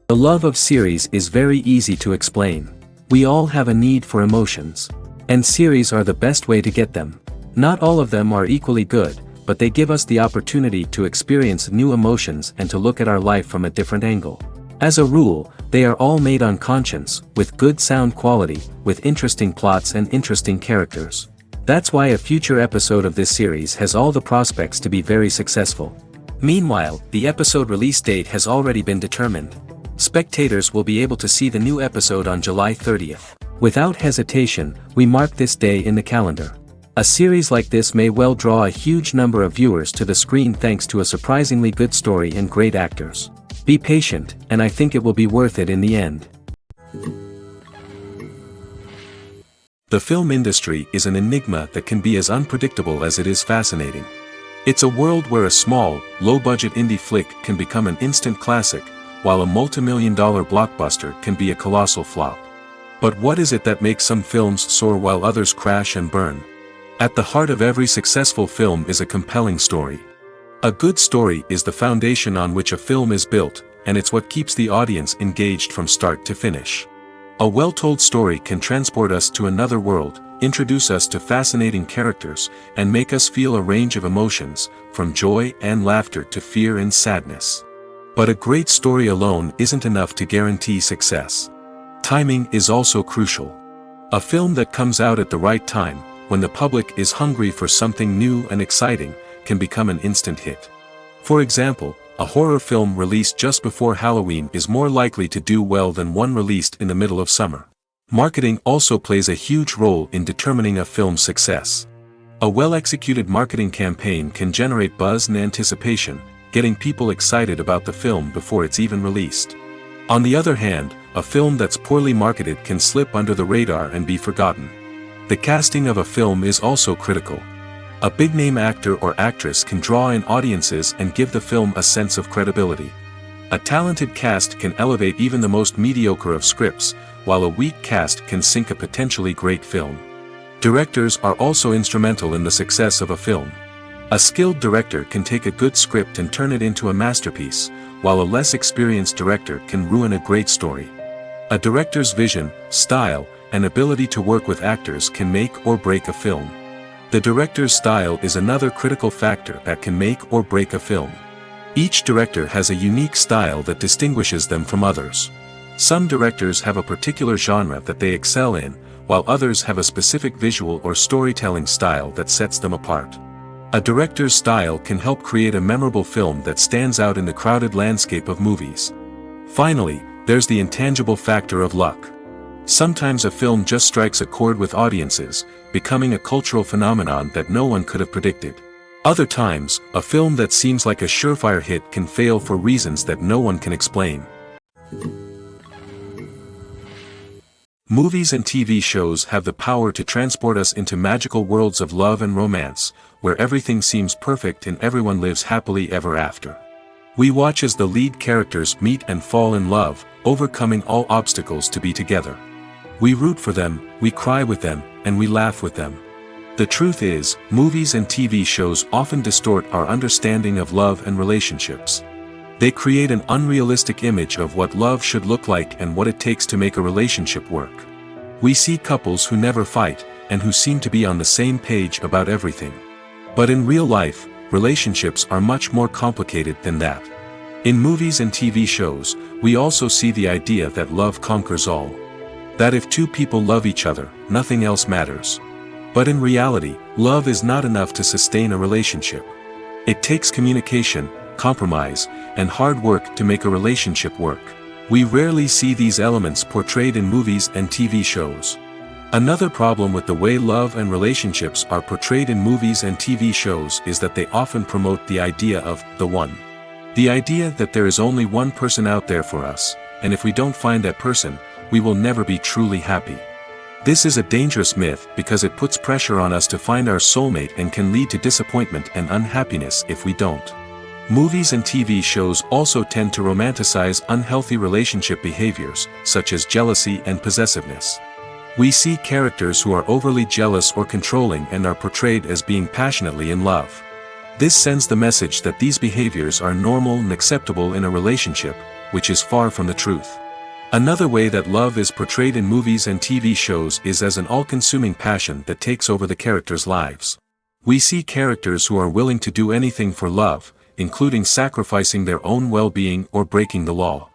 The love of series is very easy to explain. We all have a need for emotions. And series are the best way to get them. Not all of them are equally good, but they give us the opportunity to experience new emotions and to look at our life from a different angle. As a rule, they are all made on conscience, with good sound quality, with interesting plots and interesting characters. That's why a future episode of this series has all the prospects to be very successful. Meanwhile, the episode release date has already been determined. Spectators will be able to see the new episode on July 30th. Without hesitation, we mark this day in the calendar. A series like this may well draw a huge number of viewers to the screen thanks to a surprisingly good story and great actors. Be patient, and I think it will be worth it in the end. The film industry is an enigma that can be as unpredictable as it is fascinating. It's a world where a small, low-budget indie flick can become an instant classic, while a multi-million-dollar blockbuster can be a colossal flop. But what is it that makes some films soar while others crash and burn? At the heart of every successful film is a compelling story. A good story is the foundation on which a film is built, and it's what keeps the audience engaged from start to finish. A well-told story can transport us to another world, introduce us to fascinating characters, and make us feel a range of emotions, from joy and laughter to fear and sadness. But a great story alone isn't enough to guarantee success. Timing is also crucial. A film that comes out at the right time, when the public is hungry for something new and exciting, can become an instant hit. For example, a horror film released just before Halloween is more likely to do well than one released in the middle of summer. Marketing also plays a huge role in determining a film's success. A well-executed marketing campaign can generate buzz and anticipation, getting people excited about the film before it's even released. On the other hand, a film that's poorly marketed can slip under the radar and be forgotten. The casting of a film is also critical. A big-name actor or actress can draw in audiences and give the film a sense of credibility. A talented cast can elevate even the most mediocre of scripts, while a weak cast can sink a potentially great film. Directors are also instrumental in the success of a film. A skilled director can take a good script and turn it into a masterpiece, while a less experienced director can ruin a great story. A director's vision, style, and ability to work with actors can make or break a film. The director's style is another critical factor that can make or break a film. Each director has a unique style that distinguishes them from others. Some directors have a particular genre that they excel in, while others have a specific visual or storytelling style that sets them apart. A director's style can help create a memorable film that stands out in the crowded landscape of movies. Finally, there's the intangible factor of luck. Sometimes a film just strikes a chord with audiences, becoming a cultural phenomenon that no one could have predicted. Other times, a film that seems like a surefire hit can fail for reasons that no one can explain. Movies and TV shows have the power to transport us into magical worlds of love and romance, where everything seems perfect and everyone lives happily ever after. We watch as the lead characters meet and fall in love, overcoming all obstacles to be together. We root for them, we cry with them, and we laugh with them. The truth is, movies and TV shows often distort our understanding of love and relationships. They create an unrealistic image of what love should look like and what it takes to make a relationship work. We see couples who never fight, and who seem to be on the same page about everything. But in real life, relationships are much more complicated than that. In movies and TV shows, we also see the idea that love conquers all. That if two people love each other, nothing else matters. But in reality, love is not enough to sustain a relationship. It takes communication, compromise, and hard work to make a relationship work. We rarely see these elements portrayed in movies and TV shows. Another problem with the way love and relationships are portrayed in movies and TV shows is that they often promote the idea of the one. The idea that there is only one person out there for us, and if we don't find that person, we will never be truly happy. This is a dangerous myth because it puts pressure on us to find our soulmate and can lead to disappointment and unhappiness if we don't. Movies and TV shows also tend to romanticize unhealthy relationship behaviors, such as jealousy and possessiveness. We see characters who are overly jealous or controlling and are portrayed as being passionately in love. This sends the message that these behaviors are normal and acceptable in a relationship, which is far from the truth. Another way that love is portrayed in movies and TV shows is as an all-consuming passion that takes over the characters' lives. We see characters who are willing to do anything for love, including sacrificing their own well-being or breaking the law.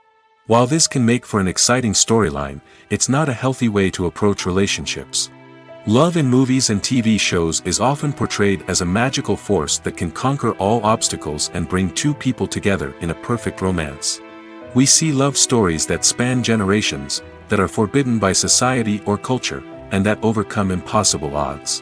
While this can make for an exciting storyline, it's not a healthy way to approach relationships. Love in movies and TV shows is often portrayed as a magical force that can conquer all obstacles and bring two people together in a perfect romance. We see love stories that span generations, that are forbidden by society or culture, and that overcome impossible odds.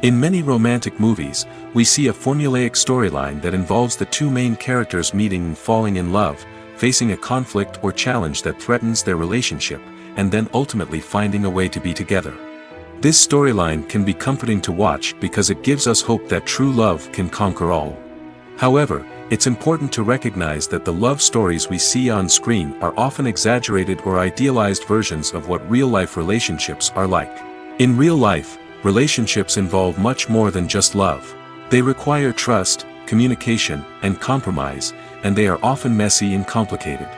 In many romantic movies, we see a formulaic storyline that involves the two main characters meeting and falling in love, facing a conflict or challenge that threatens their relationship, and then ultimately finding a way to be together. This storyline can be comforting to watch because it gives us hope that true love can conquer all. However, it's important to recognize that the love stories we see on screen are often exaggerated or idealized versions of what real-life relationships are like. In real life, relationships involve much more than just love. They require trust, communication, and compromise, and they are often messy and complicated.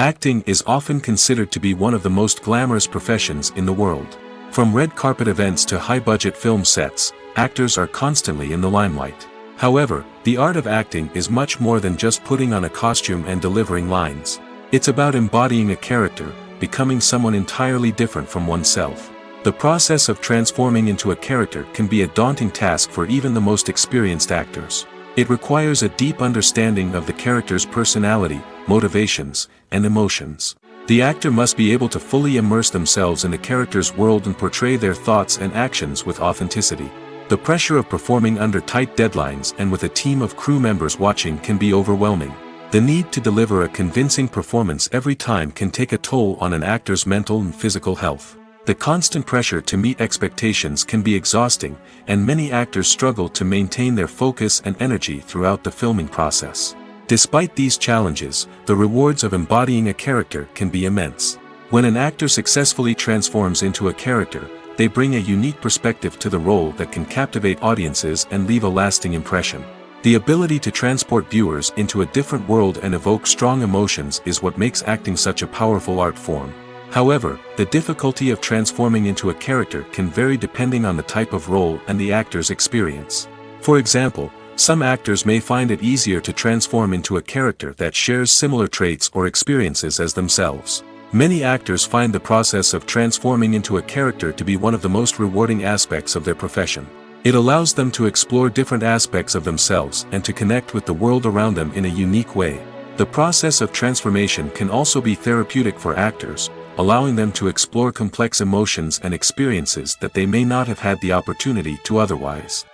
Acting is often considered to be one of the most glamorous professions in the world. From red carpet events to high-budget film sets, actors are constantly in the limelight. However, the art of acting is much more than just putting on a costume and delivering lines. It's about embodying a character, becoming someone entirely different from oneself. The process of transforming into a character can be a daunting task for even the most experienced actors. It requires a deep understanding of the character's personality, motivations, and emotions. The actor must be able to fully immerse themselves in the character's world and portray their thoughts and actions with authenticity. The pressure of performing under tight deadlines and with a team of crew members watching can be overwhelming. The need to deliver a convincing performance every time can take a toll on an actor's mental and physical health. The constant pressure to meet expectations can be exhausting, and many actors struggle to maintain their focus and energy throughout the filming process. Despite these challenges, the rewards of embodying a character can be immense. When an actor successfully transforms into a character, they bring a unique perspective to the role that can captivate audiences and leave a lasting impression. The ability to transport viewers into a different world and evoke strong emotions is what makes acting such a powerful art form. However, the difficulty of transforming into a character can vary depending on the type of role and the actor's experience. For example, some actors may find it easier to transform into a character that shares similar traits or experiences as themselves. Many actors find the process of transforming into a character to be one of the most rewarding aspects of their profession. It allows them to explore different aspects of themselves and to connect with the world around them in a unique way. The process of transformation can also be therapeutic for actors, allowing them to explore complex emotions and experiences that they may not have had the opportunity to otherwise.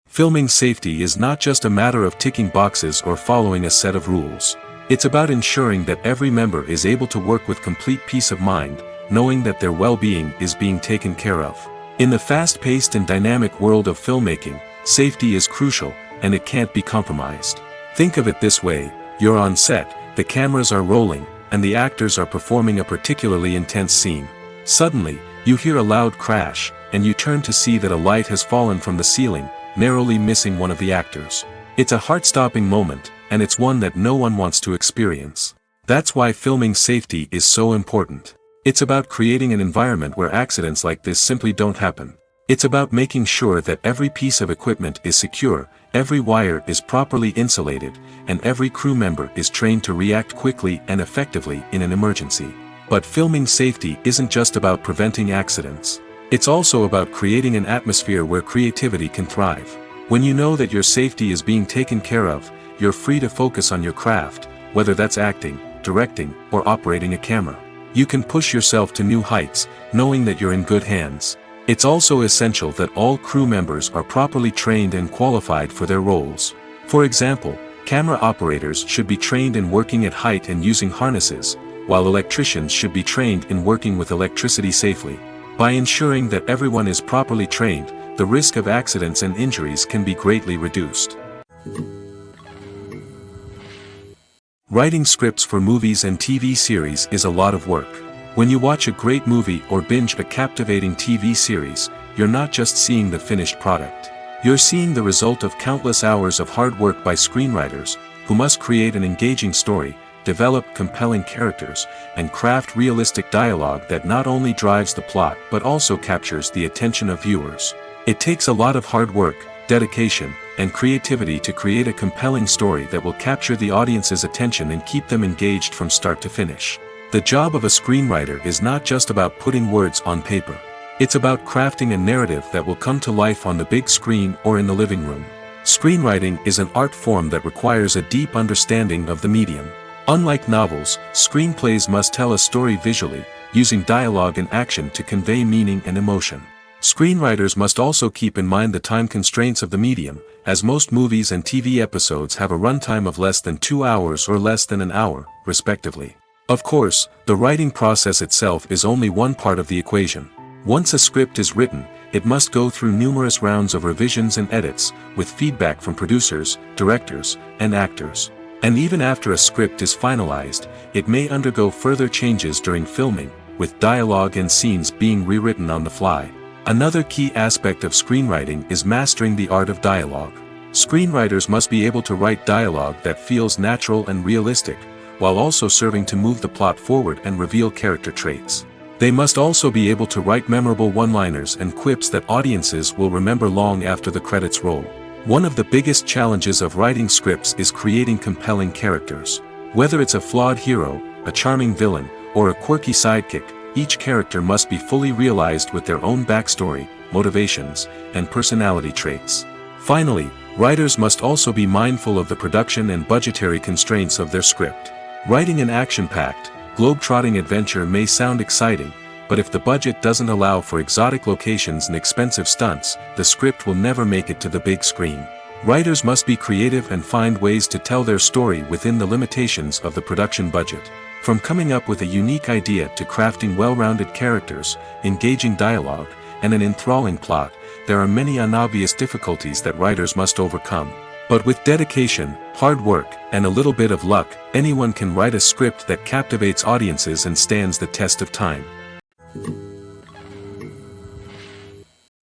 Filming safety is not just a matter of ticking boxes or following a set of rules. It's about ensuring that every member is able to work with complete peace of mind, knowing that their well-being is being taken care of. In the fast-paced and dynamic world of filmmaking, safety is crucial, and it can't be compromised. Think of it this way: you're on set, the cameras are rolling, and the actors are performing a particularly intense scene. Suddenly, you hear a loud crash, and you turn to see that a light has fallen from the ceiling, narrowly missing one of the actors. It's a heart-stopping moment, and it's one that no one wants to experience. That's why filming safety is so important. It's about creating an environment where accidents like this simply don't happen. It's about making sure that every piece of equipment is secure, every wire is properly insulated, and every crew member is trained to react quickly and effectively in an emergency. But filming safety isn't just about preventing accidents. It's also about creating an atmosphere where creativity can thrive. When you know that your safety is being taken care of, you're free to focus on your craft, whether that's acting, directing, or operating a camera. You can push yourself to new heights, knowing that you're in good hands. It's also essential that all crew members are properly trained and qualified for their roles. For example, camera operators should be trained in working at height and using harnesses, while electricians should be trained in working with electricity safely. By ensuring that everyone is properly trained, the risk of accidents and injuries can be greatly reduced. Writing scripts for movies and TV series is a lot of work. When you watch a great movie or binge a captivating TV series, you're not just seeing the finished product. You're seeing the result of countless hours of hard work by screenwriters, who must create an engaging story, develop compelling characters, and craft realistic dialogue that not only drives the plot but also captures the attention of viewers. It takes a lot of hard work, dedication, and creativity to create a compelling story that will capture the audience's attention and keep them engaged from start to finish. The job of a screenwriter is not just about putting words on paper. It's about crafting a narrative that will come to life on the big screen or in the living room. Screenwriting is an art form that requires a deep understanding of the medium. Unlike novels, screenplays must tell a story visually, using dialogue and action to convey meaning and emotion. Screenwriters must also keep in mind the time constraints of the medium, as most movies and TV episodes have a runtime of less than 2 hours or less than an hour, respectively. Of course, the writing process itself is only one part of the equation. Once a script is written, it must go through numerous rounds of revisions and edits, with feedback from producers, directors, and actors. And even after a script is finalized, it may undergo further changes during filming, with dialogue and scenes being rewritten on the fly. Another key aspect of screenwriting is mastering the art of dialogue. Screenwriters must be able to write dialogue that feels natural and realistic, while also serving to move the plot forward and reveal character traits. They must also be able to write memorable one-liners and quips that audiences will remember long after the credits roll. One of the biggest challenges of writing scripts is creating compelling characters. Whether it's a flawed hero, a charming villain, or a quirky sidekick, each character must be fully realized with their own backstory, motivations, and personality traits. Finally, writers must also be mindful of the production and budgetary constraints of their script. Writing an action-packed, globe-trotting adventure may sound exciting, but if the budget doesn't allow for exotic locations and expensive stunts, the script will never make it to the big screen. Writers must be creative and find ways to tell their story within the limitations of the production budget. From coming up with a unique idea to crafting well-rounded characters, engaging dialogue, and an enthralling plot, there are many unobvious difficulties that writers must overcome. But with dedication, hard work, and a little bit of luck, anyone can write a script that captivates audiences and stands the test of time.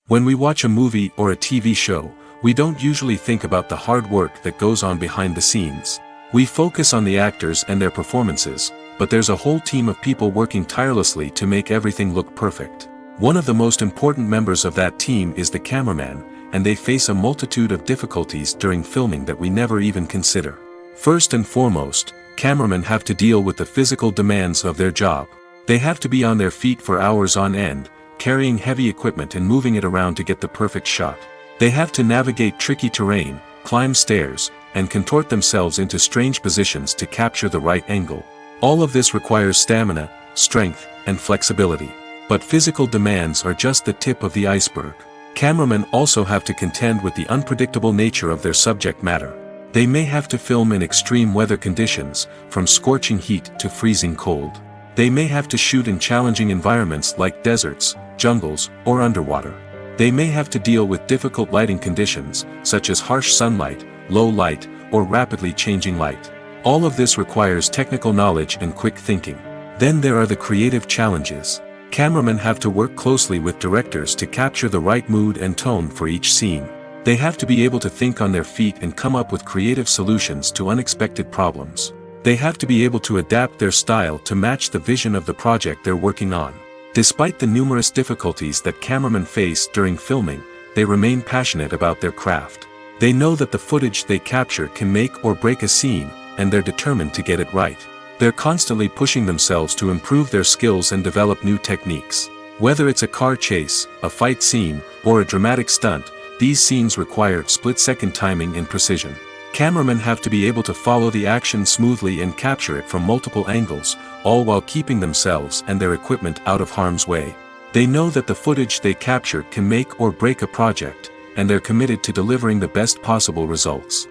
When we watch a movie or a TV show, we don't usually think about the hard work that goes on behind the scenes. We focus on the actors and their performances, but there's a whole team of people working tirelessly to make everything look perfect. One of the most important members of that team is the cameraman, and they face a multitude of difficulties during filming that we never even consider. First and foremost, cameramen have to deal with the physical demands of their job. They have to be on their feet for hours on end, carrying heavy equipment and moving it around to get the perfect shot. They have to navigate tricky terrain, climb stairs, and contort themselves into strange positions to capture the right angle. All of this requires stamina, strength, and flexibility. But physical demands are just the tip of the iceberg. Cameramen also have to contend with the unpredictable nature of their subject matter. They may have to film in extreme weather conditions, from scorching heat to freezing cold. They may have to shoot in challenging environments like deserts, jungles, or underwater. They may have to deal with difficult lighting conditions, such as harsh sunlight, low light, or rapidly changing light. All of this requires technical knowledge and quick thinking. Then there are the creative challenges. Cameramen have to work closely with directors to capture the right mood and tone for each scene. They have to be able to think on their feet and come up with creative solutions to unexpected problems. They have to be able to adapt their style to match the vision of the project they're working on. Despite the numerous difficulties that cameramen face during filming, they remain passionate about their craft. They know that the footage they capture can make or break a scene, and they're determined to get it right. They're constantly pushing themselves to improve their skills and develop new techniques. Whether it's a car chase, a fight scene, or a dramatic stunt, these scenes require split-second timing and precision. Cameramen have to be able to follow the action smoothly and capture it from multiple angles, all while keeping themselves and their equipment out of harm's way. They know that the footage they capture can make or break a project, and they're committed to delivering the best possible results.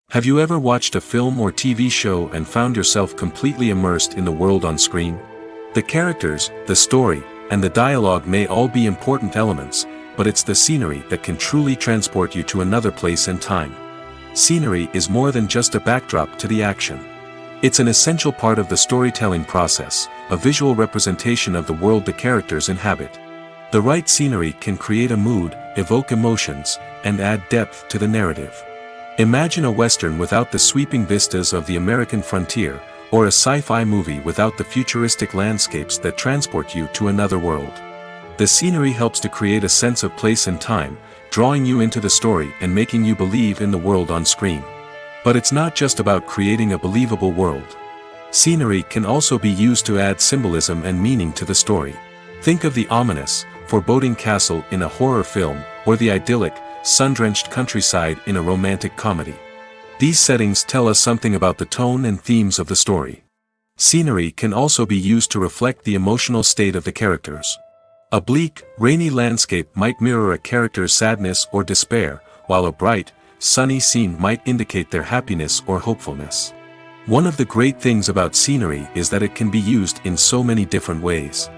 Have you ever watched a film or TV show and found yourself completely immersed in the world on screen? The characters, the story, and the dialogue may all be important elements, but it's the scenery that can truly transport you to another place and time. Scenery is more than just a backdrop to the action. It's an essential part of the storytelling process, a visual representation of the world the characters inhabit. The right scenery can create a mood, evoke emotions, and add depth to the narrative. Imagine a Western without the sweeping vistas of the American frontier, or a sci-fi movie without the futuristic landscapes that transport you to another world. The scenery helps to create a sense of place and time, drawing you into the story and making you believe in the world on screen. But it's not just about creating a believable world. Scenery can also be used to add symbolism and meaning to the story. Think of the ominous, foreboding castle in a horror film, or the idyllic, sun-drenched countryside in a romantic comedy. These settings tell us something about the tone and themes of the story. Scenery can also be used to reflect the emotional state of the characters. A bleak, rainy landscape might mirror a character's sadness or despair, while a bright, sunny scene might indicate their happiness or hopefulness. One of the great things about scenery is that it can be used in so many different ways.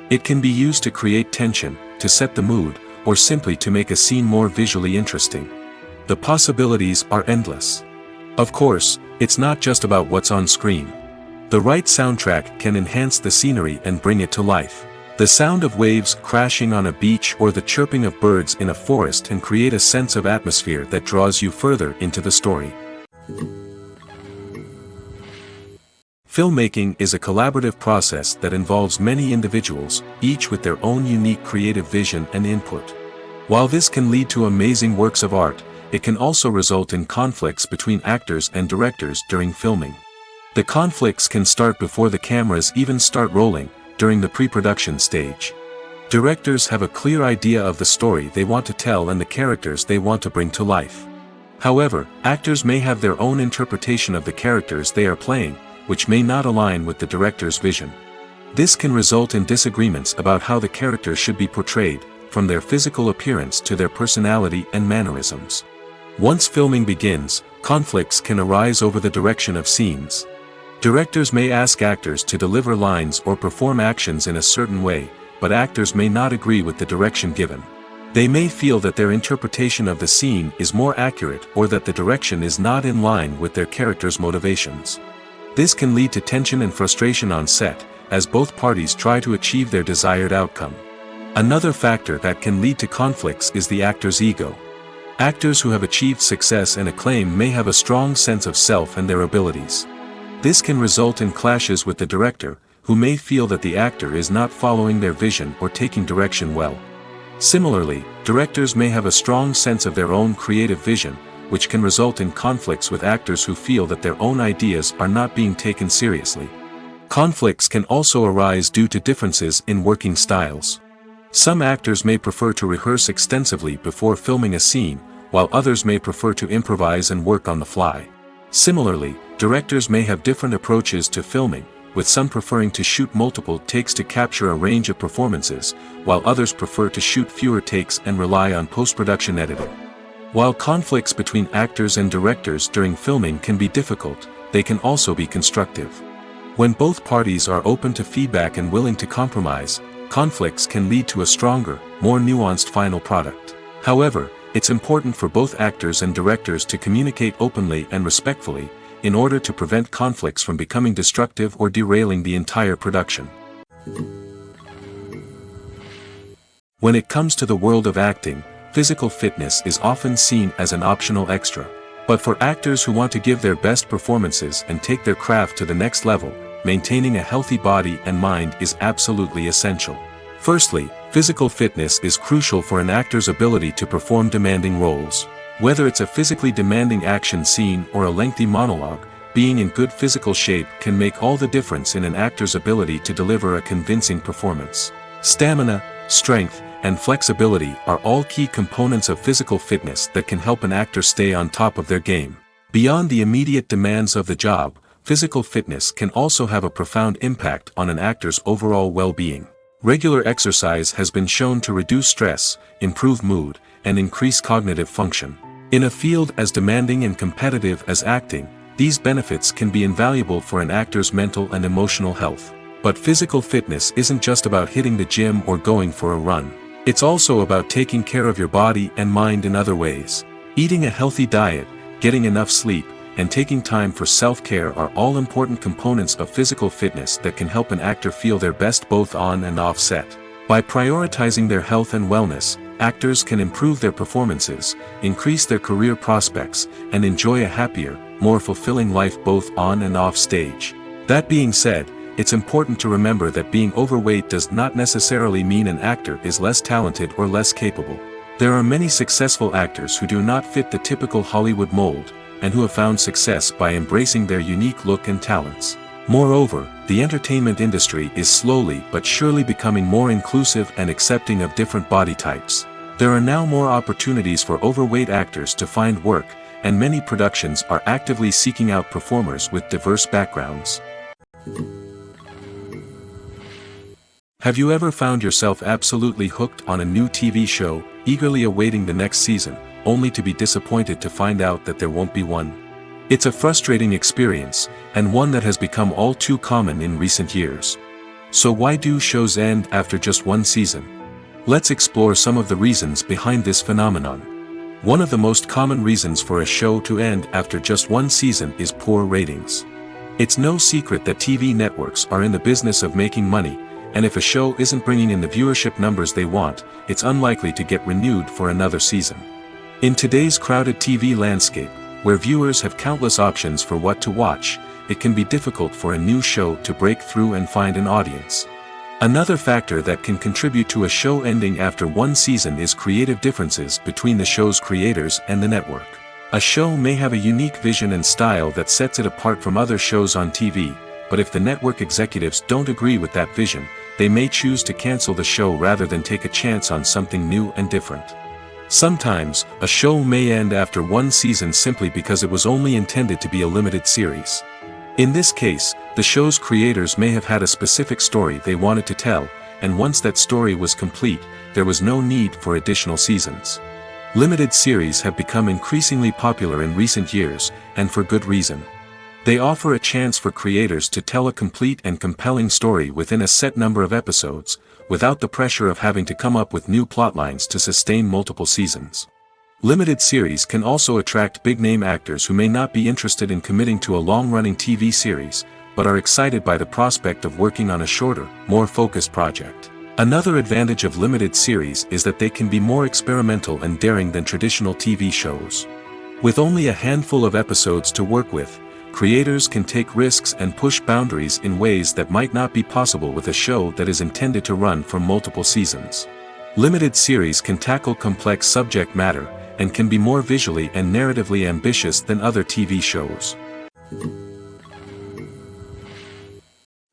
It can be used to create tension, to set the mood, or simply to make a scene more visually interesting. The possibilities are endless. Of course, it's not just about what's on screen. The right soundtrack can enhance the scenery and bring it to life. The sound of waves crashing on a beach or the chirping of birds in a forest can create a sense of atmosphere that draws you further into the story. Filmmaking is a collaborative process that involves many individuals, each with their own unique creative vision and input. While this can lead to amazing works of art, it can also result in conflicts between actors and directors during filming. The conflicts can start before the cameras even start rolling, during the pre-production stage. Directors have a clear idea of the story they want to tell and the characters they want to bring to life. However, actors may have their own interpretation of the characters they are playing, which may not align with the director's vision. This can result in disagreements about how the characters should be portrayed, from their physical appearance to their personality and mannerisms. Once filming begins, conflicts can arise over the direction of scenes. Directors may ask actors to deliver lines or perform actions in a certain way, but actors may not agree with the direction given. They may feel that their interpretation of the scene is more accurate or that the direction is not in line with their character's motivations. This can lead to tension and frustration on set, as both parties try to achieve their desired outcome. Another factor that can lead to conflicts is the actor's ego. Actors who have achieved success and acclaim may have a strong sense of self and their abilities. This can result in clashes with the director, who may feel that the actor is not following their vision or taking direction well. Similarly, directors may have a strong sense of their own creative vision, which can result in conflicts with actors who feel that their own ideas are not being taken seriously. Conflicts can also arise due to differences in working styles. Some actors may prefer to rehearse extensively before filming a scene, while others may prefer to improvise and work on the fly. Similarly, directors may have different approaches to filming, with some preferring to shoot multiple takes to capture a range of performances, while others prefer to shoot fewer takes and rely on post-production editing. While conflicts between actors and directors during filming can be difficult, they can also be constructive. When both parties are open to feedback and willing to compromise, conflicts can lead to a stronger, more nuanced final product. However, it's important for both actors and directors to communicate openly and respectfully, in order to prevent conflicts from becoming destructive or derailing the entire production. When it comes to the world of acting, physical fitness is often seen as an optional extra. But for actors who want to give their best performances and take their craft to the next level, maintaining a healthy body and mind is absolutely essential. Firstly, physical fitness is crucial for an actor's ability to perform demanding roles. Whether it's a physically demanding action scene or a lengthy monologue, being in good physical shape can make all the difference in an actor's ability to deliver a convincing performance. Stamina, strength, and flexibility are all key components of physical fitness that can help an actor stay on top of their game. Beyond the immediate demands of the job, physical fitness can also have a profound impact on an actor's overall well-being. Regular exercise has been shown to reduce stress, improve mood, and increase cognitive function. In a field as demanding and competitive as acting, these benefits can be invaluable for an actor's mental and emotional health. But physical fitness isn't just about hitting the gym or going for a run. It's also about taking care of your body and mind in other ways. Eating a healthy diet, getting enough sleep, and taking time for self-care are all important components of physical fitness that can help an actor feel their best both on and off set. By prioritizing their health and wellness, actors can improve their performances, increase their career prospects, and enjoy a happier, more fulfilling life both on and off stage. That being said, it's important to remember that being overweight does not necessarily mean an actor is less talented or less capable. There are many successful actors who do not fit the typical Hollywood mold, and who have found success by embracing their unique look and talents. Moreover, the entertainment industry is slowly but surely becoming more inclusive and accepting of different body types. There are now more opportunities for overweight actors to find work, and many productions are actively seeking out performers with diverse backgrounds. Have you ever found yourself absolutely hooked on a new TV show, eagerly awaiting the next season, only to be disappointed to find out that there won't be one? It's a frustrating experience, and one that has become all too common in recent years. So why do shows end after just one season? Let's explore some of the reasons behind this phenomenon. One of the most common reasons for a show to end after just one season is poor ratings. It's no secret that TV networks are in the business of making money, and if a show isn't bringing in the viewership numbers they want, it's unlikely to get renewed for another season. In today's crowded TV landscape, where viewers have countless options for what to watch, it can be difficult for a new show to break through and find an audience. Another factor that can contribute to a show ending after one season is creative differences between the show's creators and the network. A show may have a unique vision and style that sets it apart from other shows on TV, but if the network executives don't agree with that vision, they may choose to cancel the show rather than take a chance on something new and different. Sometimes, a show may end after one season simply because it was only intended to be a limited series. In this case, the show's creators may have had a specific story they wanted to tell, and once that story was complete, there was no need for additional seasons. Limited series have become increasingly popular in recent years, and for good reason. They offer a chance for creators to tell a complete and compelling story within a set number of episodes, without the pressure of having to come up with new plotlines to sustain multiple seasons. Limited series can also attract big-name actors who may not be interested in committing to a long-running TV series, but are excited by the prospect of working on a shorter, more focused project. Another advantage of limited series is that they can be more experimental and daring than traditional TV shows. With only a handful of episodes to work with, creators can take risks and push boundaries in ways that might not be possible with a show that is intended to run for multiple seasons. Limited series can tackle complex subject matter, and can be more visually and narratively ambitious than other TV shows.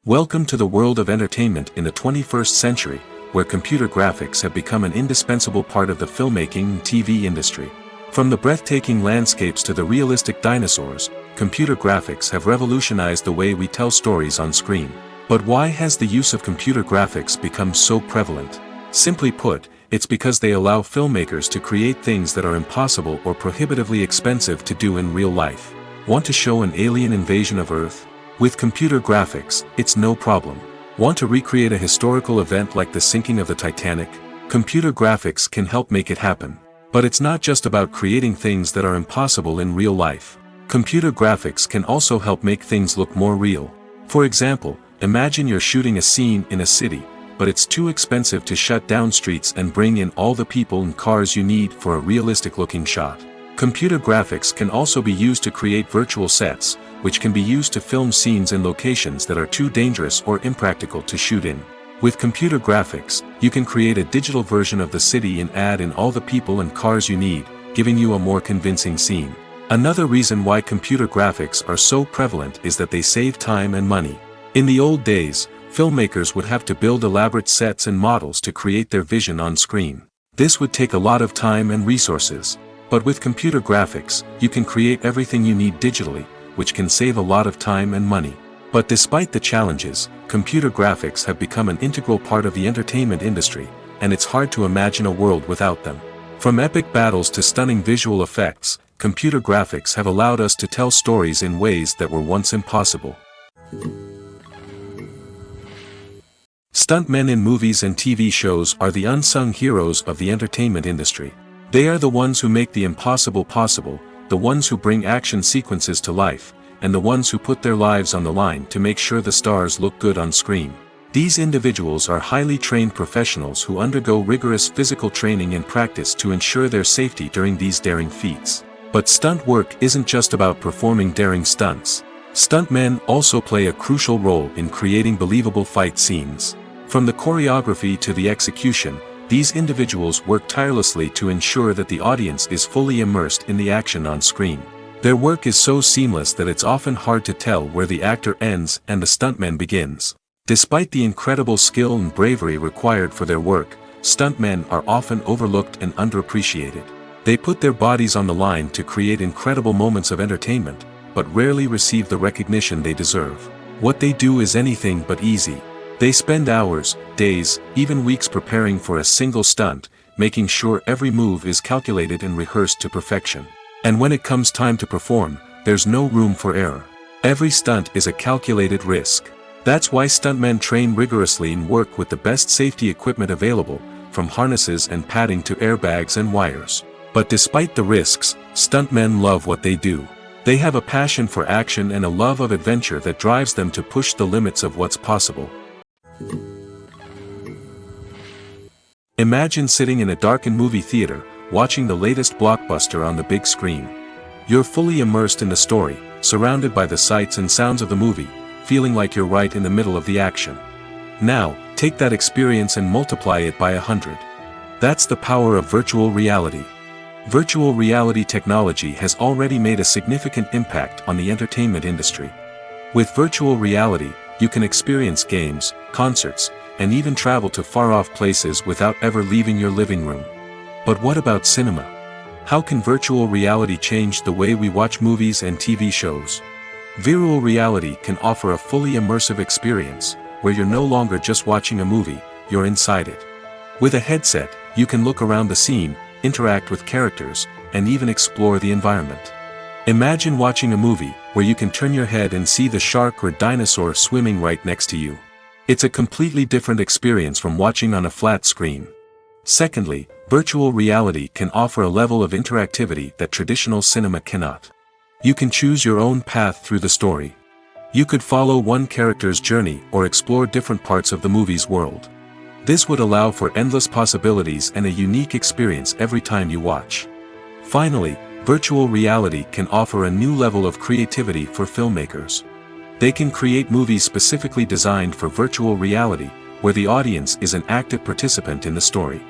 Welcome to the world of entertainment in the 21st century, where computer graphics have become an indispensable part of the filmmaking and TV industry. From the breathtaking landscapes to the realistic dinosaurs, computer graphics have revolutionized the way we tell stories on screen. But why has the use of computer graphics become so prevalent? Simply put, it's because they allow filmmakers to create things that are impossible or prohibitively expensive to do in real life. Want to show an alien invasion of Earth? With computer graphics, it's no problem. Want to recreate a historical event like the sinking of the Titanic? Computer graphics can help make it happen. But it's not just about creating things that are impossible in real life. Computer graphics can also help make things look more real. For example, imagine you're shooting a scene in a city, but it's too expensive to shut down streets and bring in all the people and cars you need for a realistic-looking shot. Computer graphics can also be used to create virtual sets, which can be used to film scenes in locations that are too dangerous or impractical to shoot in. With computer graphics, you can create a digital version of the city and add in all the people and cars you need, giving you a more convincing scene. Another reason why computer graphics are so prevalent is that they save time and money. In the old days, filmmakers would have to build elaborate sets and models to create their vision on screen. This would take a lot of time and resources. But with computer graphics, you can create everything you need digitally, which can save a lot of time and money. But despite the challenges, computer graphics have become an integral part of the entertainment industry, and it's hard to imagine a world without them. From epic battles to stunning visual effects, computer graphics have allowed us to tell stories in ways that were once impossible. Stuntmen in movies and TV shows are the unsung heroes of the entertainment industry. They are the ones who make the impossible possible, the ones who bring action sequences to life, and the ones who put their lives on the line to make sure the stars look good on screen. These individuals are highly trained professionals who undergo rigorous physical training and practice to ensure their safety during these daring feats. But stunt work isn't just about performing daring stunts. Stuntmen also play a crucial role in creating believable fight scenes. From the choreography to the execution, these individuals work tirelessly to ensure that the audience is fully immersed in the action on screen. Their work is so seamless that it's often hard to tell where the actor ends and the stuntman begins. Despite the incredible skill and bravery required for their work, stuntmen are often overlooked and underappreciated. They put their bodies on the line to create incredible moments of entertainment, but rarely receive the recognition they deserve. What they do is anything but easy. They spend hours, days, even weeks preparing for a single stunt, making sure every move is calculated and rehearsed to perfection. And when it comes time to perform, there's no room for error. Every stunt is a calculated risk. That's why stuntmen train rigorously and work with the best safety equipment available, from harnesses and padding to airbags and wires. But despite the risks, stuntmen love what they do. They have a passion for action and a love of adventure that drives them to push the limits of what's possible. Imagine sitting in a darkened movie theater, watching the latest blockbuster on the big screen. You're fully immersed in the story, surrounded by the sights and sounds of the movie, feeling like you're right in the middle of the action. Now, take that experience and multiply it by 100. That's the power of virtual reality. Virtual reality technology has already made a significant impact on the entertainment industry. With virtual reality, you can experience games, concerts, and even travel to far-off places without ever leaving your living room. But what about cinema? How can virtual reality change the way we watch movies and TV shows? Virtual reality can offer a fully immersive experience, where you're no longer just watching a movie, you're inside it. With a headset, you can look around the scene, interact with characters, and even explore the environment. Imagine watching a movie where you can turn your head and see the shark or dinosaur swimming right next to you. It's a completely different experience from watching on a flat screen. Secondly, virtual reality can offer a level of interactivity that traditional cinema cannot. You can choose your own path through the story. You could follow one character's journey or explore different parts of the movie's world. This would allow for endless possibilities and a unique experience every time you watch. Finally, virtual reality can offer a new level of creativity for filmmakers. They can create movies specifically designed for virtual reality, where the audience is an active participant in the story.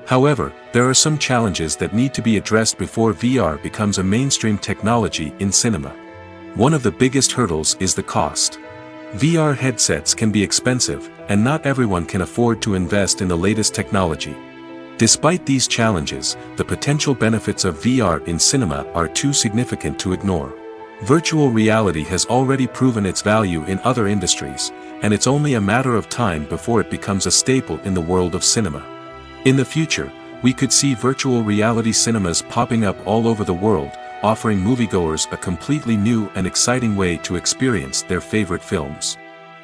However, there are some challenges that need to be addressed before VR becomes a mainstream technology in cinema. One of the biggest hurdles is the cost. VR headsets can be expensive, and not everyone can afford to invest in the latest technology. Despite these challenges, the potential benefits of VR in cinema are too significant to ignore. Virtual reality has already proven its value in other industries, and it's only a matter of time before it becomes a staple in the world of cinema. In the future, we could see virtual reality cinemas popping up all over the world, offering moviegoers a completely new and exciting way to experience their favorite films.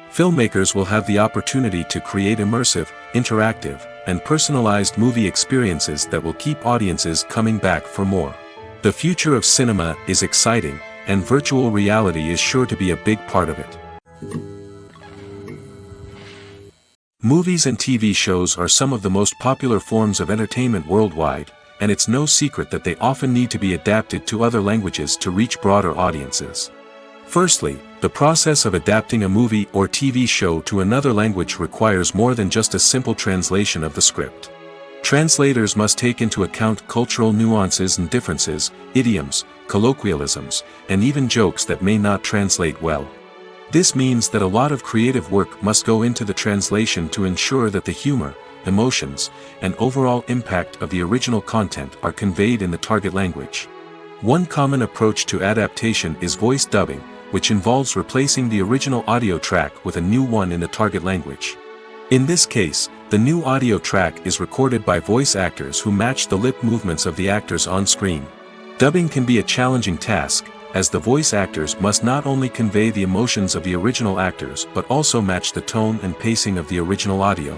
Filmmakers will have the opportunity to create immersive, interactive, and personalized movie experiences that will keep audiences coming back for more. The future of cinema is exciting, and virtual reality is sure to be a big part of it. Movies and TV shows are some of the most popular forms of entertainment worldwide, and it's no secret that they often need to be adapted to other languages to reach broader audiences. Firstly, the process of adapting a movie or TV show to another language requires more than just a simple translation of the script. Translators must take into account cultural nuances and differences, idioms, colloquialisms, and even jokes that may not translate well. This means that a lot of creative work must go into the translation to ensure that the humor, emotions, and overall impact of the original content are conveyed in the target language. One common approach to adaptation is voice dubbing, which involves replacing the original audio track with a new one in the target language. In this case, the new audio track is recorded by voice actors who match the lip movements of the actors on screen. Dubbing can be a challenging task, as the voice actors must not only convey the emotions of the original actors but also match the tone and pacing of the original audio.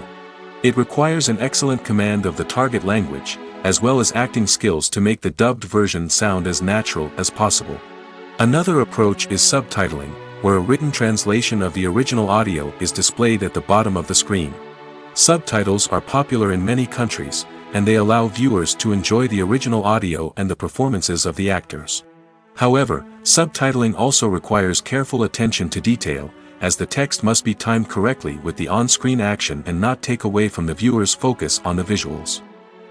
It requires an excellent command of the target language, as well as acting skills to make the dubbed version sound as natural as possible. Another approach is subtitling, where a written translation of the original audio is displayed at the bottom of the screen. Subtitles are popular in many countries, and they allow viewers to enjoy the original audio and the performances of the actors. However, subtitling also requires careful attention to detail, as the text must be timed correctly with the on-screen action and not take away from the viewer's focus on the visuals.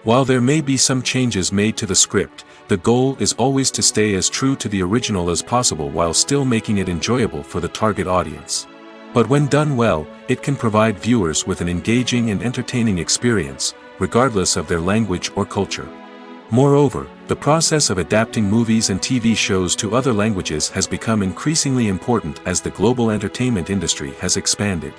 While there may be some changes made to the script, the goal is always to stay as true to the original as possible while still making it enjoyable for the target audience. But when done well, it can provide viewers with an engaging and entertaining experience, regardless of their language or culture. Moreover, the process of adapting movies and TV shows to other languages has become increasingly important as the global entertainment industry has expanded.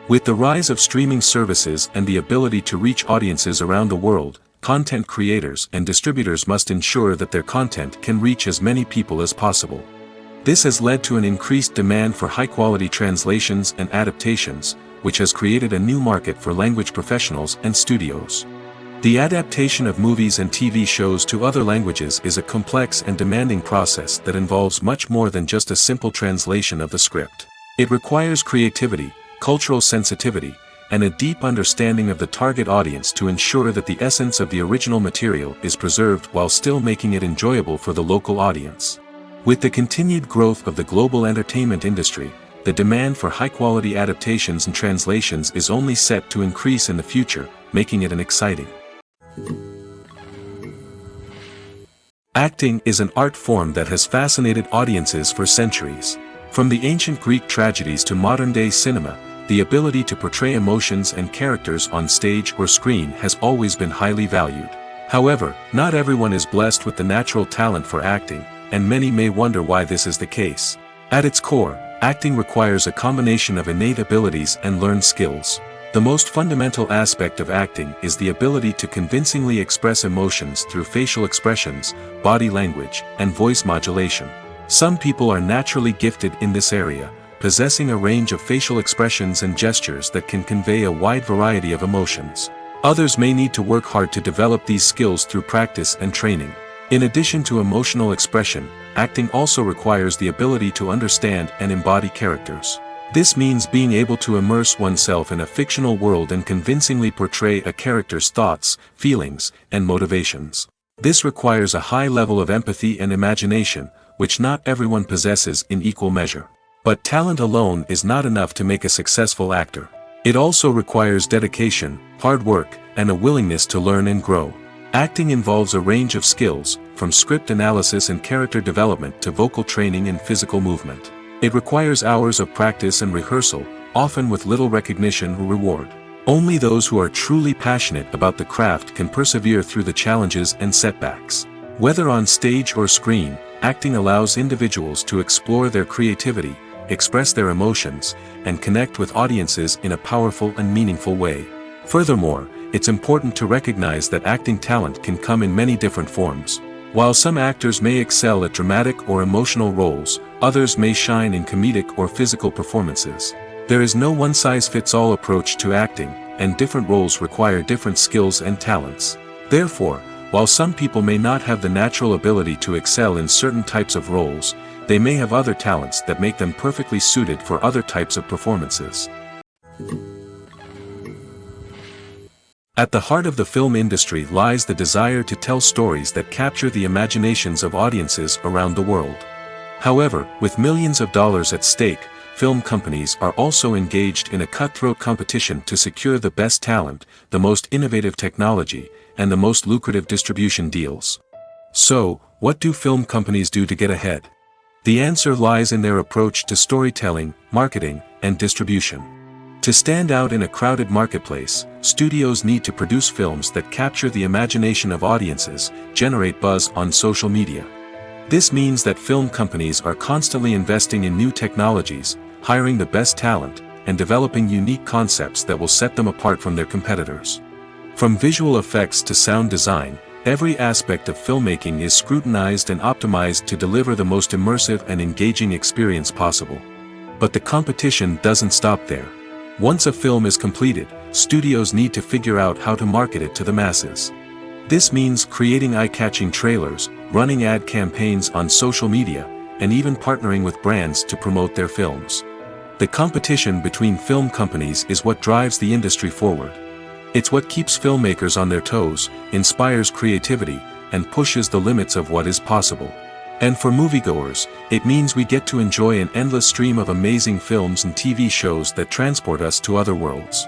With the rise of streaming services and the ability to reach audiences around the world, content creators and distributors must ensure that their content can reach as many people as possible. This has led to an increased demand for high-quality translations and adaptations, which has created a new market for language professionals and studios. The adaptation of movies and TV shows to other languages is a complex and demanding process that involves much more than just a simple translation of the script. It requires creativity, cultural sensitivity, and a deep understanding of the target audience to ensure that the essence of the original material is preserved while still making it enjoyable for the local audience. With the continued growth of the global entertainment industry, the demand for high-quality adaptations and translations is only set to increase in the future, making it exciting. Acting is an art form that has fascinated audiences for centuries. From the ancient Greek tragedies to modern-day cinema, the ability to portray emotions and characters on stage or screen has always been highly valued. However, not everyone is blessed with the natural talent for acting, and many may wonder why this is the case. At its core, acting requires a combination of innate abilities and learned skills. The most fundamental aspect of acting is the ability to convincingly express emotions through facial expressions, body language, and voice modulation. Some people are naturally gifted in this area, possessing a range of facial expressions and gestures that can convey a wide variety of emotions. Others may need to work hard to develop these skills through practice and training. In addition to emotional expression, acting also requires the ability to understand and embody characters. This means being able to immerse oneself in a fictional world and convincingly portray a character's thoughts, feelings, and motivations. This requires a high level of empathy and imagination, which not everyone possesses in equal measure. But talent alone is not enough to make a successful actor. It also requires dedication, hard work, and a willingness to learn and grow. Acting involves a range of skills, from script analysis and character development to vocal training and physical movement. It requires hours of practice and rehearsal, often with little recognition or reward. Only those who are truly passionate about the craft can persevere through the challenges and setbacks. Whether on stage or screen, acting allows individuals to explore their creativity, express their emotions, and connect with audiences in a powerful and meaningful way. Furthermore, it's important to recognize that acting talent can come in many different forms. While some actors may excel at dramatic or emotional roles, others may shine in comedic or physical performances. There is no one-size-fits-all approach to acting, and different roles require different skills and talents. Therefore, while some people may not have the natural ability to excel in certain types of roles, they may have other talents that make them perfectly suited for other types of performances. At the heart of the film industry lies the desire to tell stories that capture the imaginations of audiences around the world. However, with millions of dollars at stake, film companies are also engaged in a cutthroat competition to secure the best talent, the most innovative technology, and the most lucrative distribution deals. So, what do film companies do to get ahead? The answer lies in their approach to storytelling, marketing, and distribution. To stand out in a crowded marketplace, studios need to produce films that capture the imagination of audiences, generate buzz on social media. This means that film companies are constantly investing in new technologies, hiring the best talent, and developing unique concepts that will set them apart from their competitors. From visual effects to sound design, every aspect of filmmaking is scrutinized and optimized to deliver the most immersive and engaging experience possible. But the competition doesn't stop there. Once a film is completed, studios need to figure out how to market it to the masses. This means creating eye-catching trailers, running ad campaigns on social media, and even partnering with brands to promote their films. The competition between film companies is what drives the industry forward. It's what keeps filmmakers on their toes, inspires creativity, and pushes the limits of what is possible. And for moviegoers, it means we get to enjoy an endless stream of amazing films and TV shows that transport us to other worlds.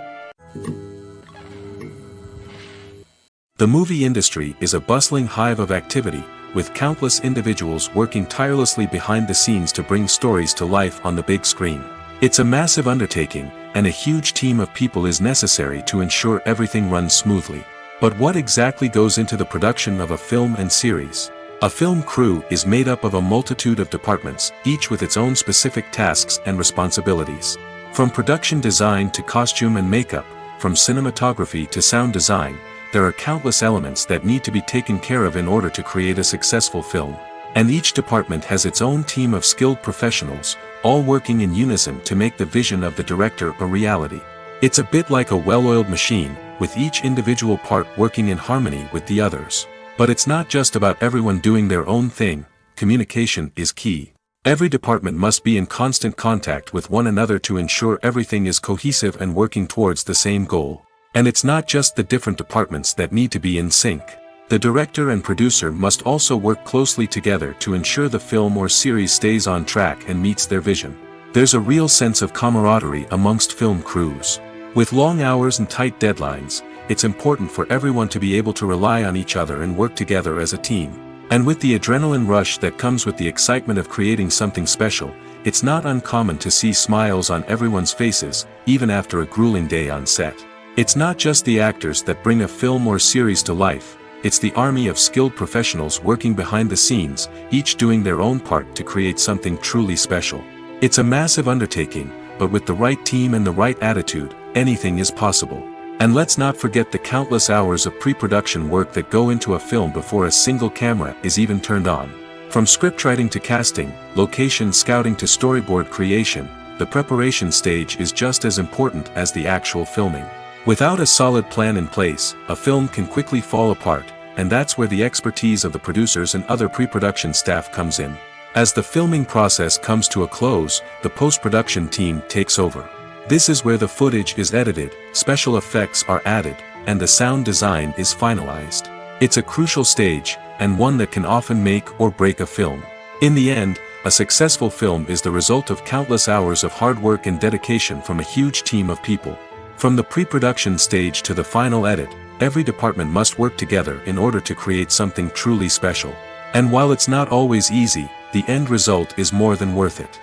The movie industry is a bustling hive of activity, with countless individuals working tirelessly behind the scenes to bring stories to life on the big screen. It's a massive undertaking, and a huge team of people is necessary to ensure everything runs smoothly. But what exactly goes into the production of a film and series? A film crew is made up of a multitude of departments, each with its own specific tasks and responsibilities. From production design to costume and makeup, from cinematography to sound design, there are countless elements that need to be taken care of in order to create a successful film. And each department has its own team of skilled professionals, all working in unison to make the vision of the director a reality. It's a bit like a well-oiled machine, with each individual part working in harmony with the others. But it's not just about everyone doing their own thing. Communication is key. Every department must be in constant contact with one another to ensure everything is cohesive and working towards the same goal. And it's not just the different departments that need to be in sync. The director and producer must also work closely together to ensure the film or series stays on track and meets their vision. There's a real sense of camaraderie amongst film crews. With long hours and tight deadlines, it's important for everyone to be able to rely on each other and work together as a team. And with the adrenaline rush that comes with the excitement of creating something special, it's not uncommon to see smiles on everyone's faces, even after a grueling day on set. It's not just the actors that bring a film or series to life. It's the army of skilled professionals working behind the scenes, each doing their own part to create something truly special. It's a massive undertaking, but with the right team and the right attitude, anything is possible. And let's not forget the countless hours of pre-production work that go into a film before a single camera is even turned on. From scriptwriting to casting, location scouting to storyboard creation, the preparation stage is just as important as the actual filming. Without a solid plan in place, a film can quickly fall apart, and that's where the expertise of the producers and other pre-production staff comes in. As the filming process comes to a close, the post-production team takes over. This is where the footage is edited, special effects are added, and the sound design is finalized. It's a crucial stage, and one that can often make or break a film. In the end, a successful film is the result of countless hours of hard work and dedication from a huge team of people. From the pre-production stage to the final edit, every department must work together in order to create something truly special. And while it's not always easy, the end result is more than worth it.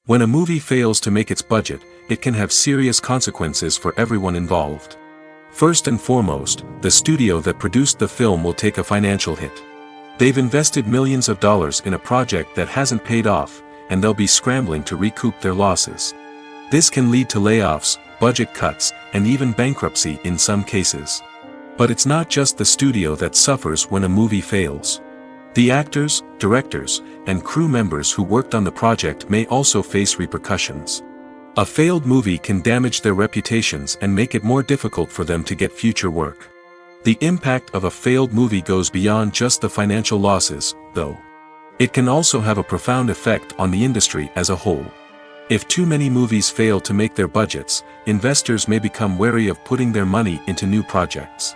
When a movie fails to make its budget, it can have serious consequences for everyone involved. First and foremost, the studio that produced the film will take a financial hit. They've invested millions of dollars in a project that hasn't paid off, and they'll be scrambling to recoup their losses. This can lead to layoffs, budget cuts, and even bankruptcy in some cases. But it's not just the studio that suffers when a movie fails. The actors, directors, and crew members who worked on the project may also face repercussions. A failed movie can damage their reputations and make it more difficult for them to get future work. The impact of a failed movie goes beyond just the financial losses, though. It can also have a profound effect on the industry as a whole. If too many movies fail to make their budgets, investors may become wary of putting their money into new projects.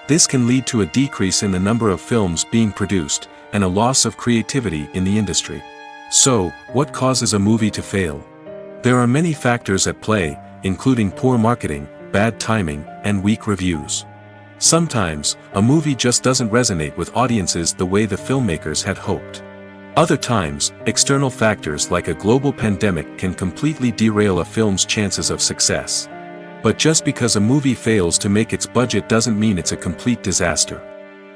This can lead to a decrease in the number of films being produced, and a loss of creativity in the industry. So, what causes a movie to fail? There are many factors at play, including poor marketing, bad timing, and weak reviews. Sometimes, a movie just doesn't resonate with audiences the way the filmmakers had hoped. Other times, external factors like a global pandemic can completely derail a film's chances of success. But just because a movie fails to make its budget doesn't mean it's a complete disaster.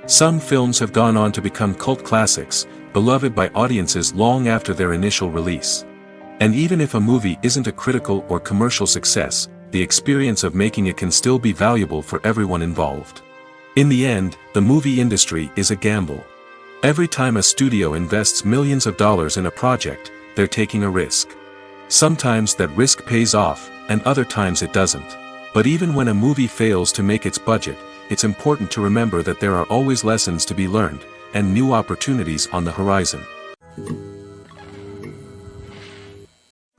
Some films have gone on to become cult classics, beloved by audiences long after their initial release. And even if a movie isn't a critical or commercial success, the experience of making it can still be valuable for everyone involved. In the end, the movie industry is a gamble. Every time a studio invests millions of dollars in a project, they're taking a risk. Sometimes that risk pays off, and other times it doesn't. But even when a movie fails to make its budget, it's important to remember that there are always lessons to be learned, and new opportunities on the horizon.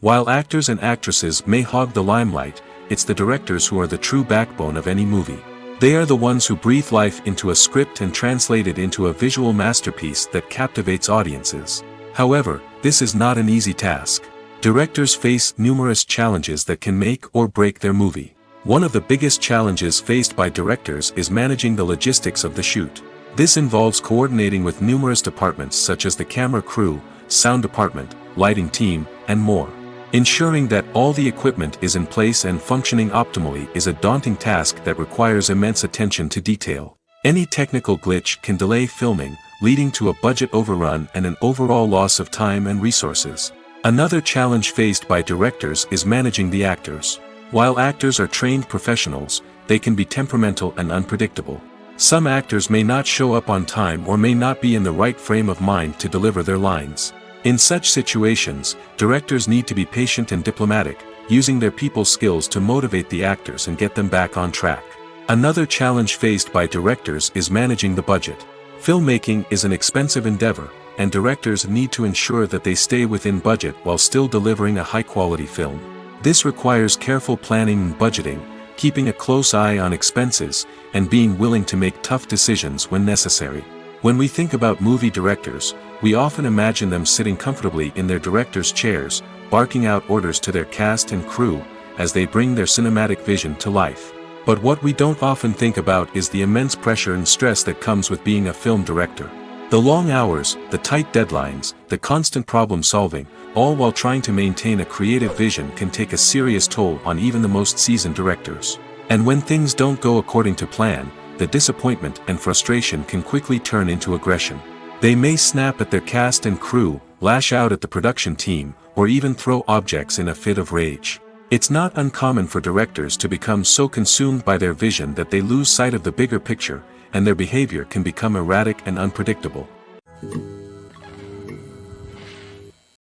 While actors and actresses may hog the limelight, it's the directors who are the true backbone of any movie. They are the ones who breathe life into a script and translate it into a visual masterpiece that captivates audiences. However, this is not an easy task. Directors face numerous challenges that can make or break their movie. One of the biggest challenges faced by directors is managing the logistics of the shoot. This involves coordinating with numerous departments such as the camera crew, sound department, lighting team, and more. Ensuring that all the equipment is in place and functioning optimally is a daunting task that requires immense attention to detail. Any technical glitch can delay filming, leading to a budget overrun and an overall loss of time and resources. Another challenge faced by directors is managing the actors. While actors are trained professionals, they can be temperamental and unpredictable. Some actors may not show up on time or may not be in the right frame of mind to deliver their lines. In such situations, directors need to be patient and diplomatic, using their people skills to motivate the actors and get them back on track. Another challenge faced by directors is managing the budget. Filmmaking is an expensive endeavor, and directors need to ensure that they stay within budget while still delivering a high-quality film. This requires careful planning and budgeting, keeping a close eye on expenses, and being willing to make tough decisions when necessary. When we think about movie directors, we often imagine them sitting comfortably in their director's chairs, barking out orders to their cast and crew, as they bring their cinematic vision to life. But what we don't often think about is the immense pressure and stress that comes with being a film director. The long hours, the tight deadlines, the constant problem solving, all while trying to maintain a creative vision can take a serious toll on even the most seasoned directors. And when things don't go according to plan, the disappointment and frustration can quickly turn into aggression. They may snap at their cast and crew, lash out at the production team, or even throw objects in a fit of rage. It's not uncommon for directors to become so consumed by their vision that they lose sight of the bigger picture, and their behavior can become erratic and unpredictable.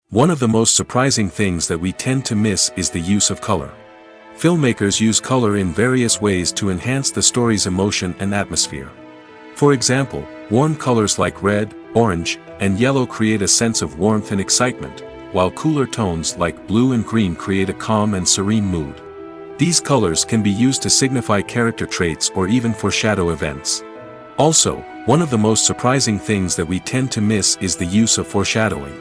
One of the most surprising things that we tend to miss is the use of color. Filmmakers use color in various ways to enhance the story's emotion and atmosphere. For example, warm colors like red, orange, and yellow create a sense of warmth and excitement, while cooler tones like blue and green create a calm and serene mood. These colors can be used to signify character traits or even foreshadow events. Also, one of the most surprising things that we tend to miss is the use of foreshadowing.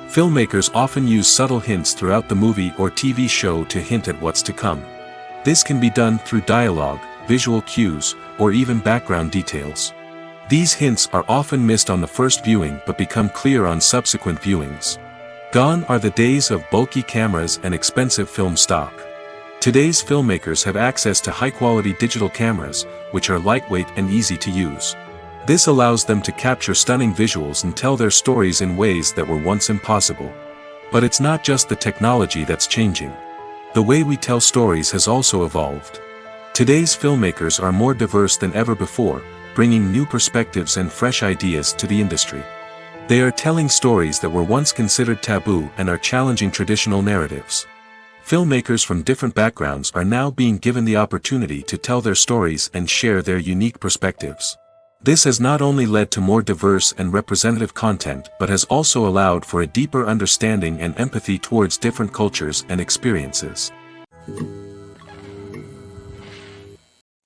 Filmmakers often use subtle hints throughout the movie or TV show to hint at what's to come. This can be done through dialogue, visual cues, or even background details. These hints are often missed on the first viewing but become clear on subsequent viewings. Gone are the days of bulky cameras and expensive film stock. Today's filmmakers have access to high-quality digital cameras, which are lightweight and easy to use. This allows them to capture stunning visuals and tell their stories in ways that were once impossible. But it's not just the technology that's changing. The way we tell stories has also evolved. Today's filmmakers are more diverse than ever before, bringing new perspectives and fresh ideas to the industry. They are telling stories that were once considered taboo and are challenging traditional narratives. Filmmakers from different backgrounds are now being given the opportunity to tell their stories and share their unique perspectives. This has not only led to more diverse and representative content but has also allowed for a deeper understanding and empathy towards different cultures and experiences.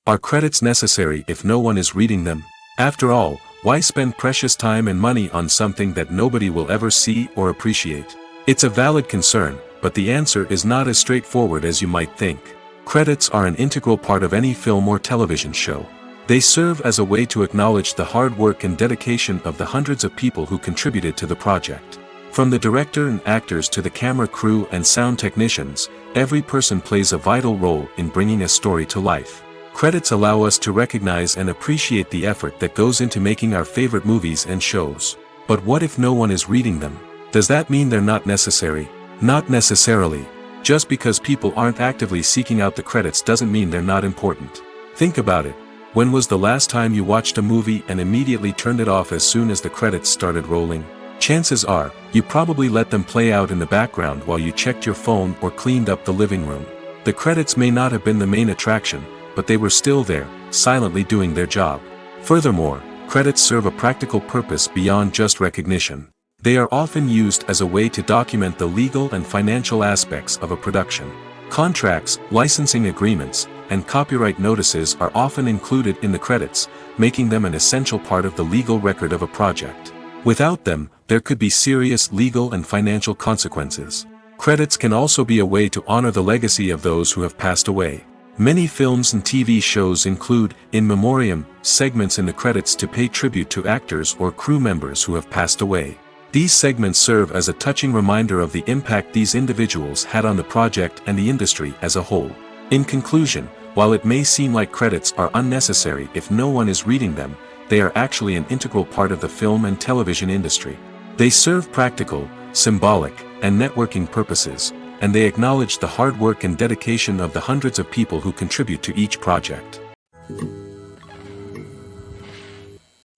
Are credits necessary if no one is reading them? After all, why spend precious time and money on something that nobody will ever see or appreciate? It's a valid concern, but the answer is not as straightforward as you might think. Credits are an integral part of any film or television show. They serve as a way to acknowledge the hard work and dedication of the hundreds of people who contributed to the project. From the director and actors to the camera crew and sound technicians, every person plays a vital role in bringing a story to life. Credits allow us to recognize and appreciate the effort that goes into making our favorite movies and shows. But what if no one is reading them? Does that mean they're not necessary? Not necessarily. Just because people aren't actively seeking out the credits doesn't mean they're not important. Think about it. When was the last time you watched a movie and immediately turned it off as soon as the credits started rolling? Chances are, you probably let them play out in the background while you checked your phone or cleaned up the living room. The credits may not have been the main attraction, but they were still there, silently doing their job. Furthermore, credits serve a practical purpose beyond just recognition. They are often used as a way to document the legal and financial aspects of a production. Contracts, licensing agreements, and copyright notices are often included in the credits, making them an essential part of the legal record of a project. Without them, there could be serious legal and financial consequences. Credits can also be a way to honor the legacy of those who have passed away. Many films and TV shows include, in memoriam, segments in the credits to pay tribute to actors or crew members who have passed away. These segments serve as a touching reminder of the impact these individuals had on the project and the industry as a whole. In conclusion, while it may seem like credits are unnecessary if no one is reading them, they are actually an integral part of the film and television industry. They serve practical, symbolic, and networking purposes, and they acknowledge the hard work and dedication of the hundreds of people who contribute to each project.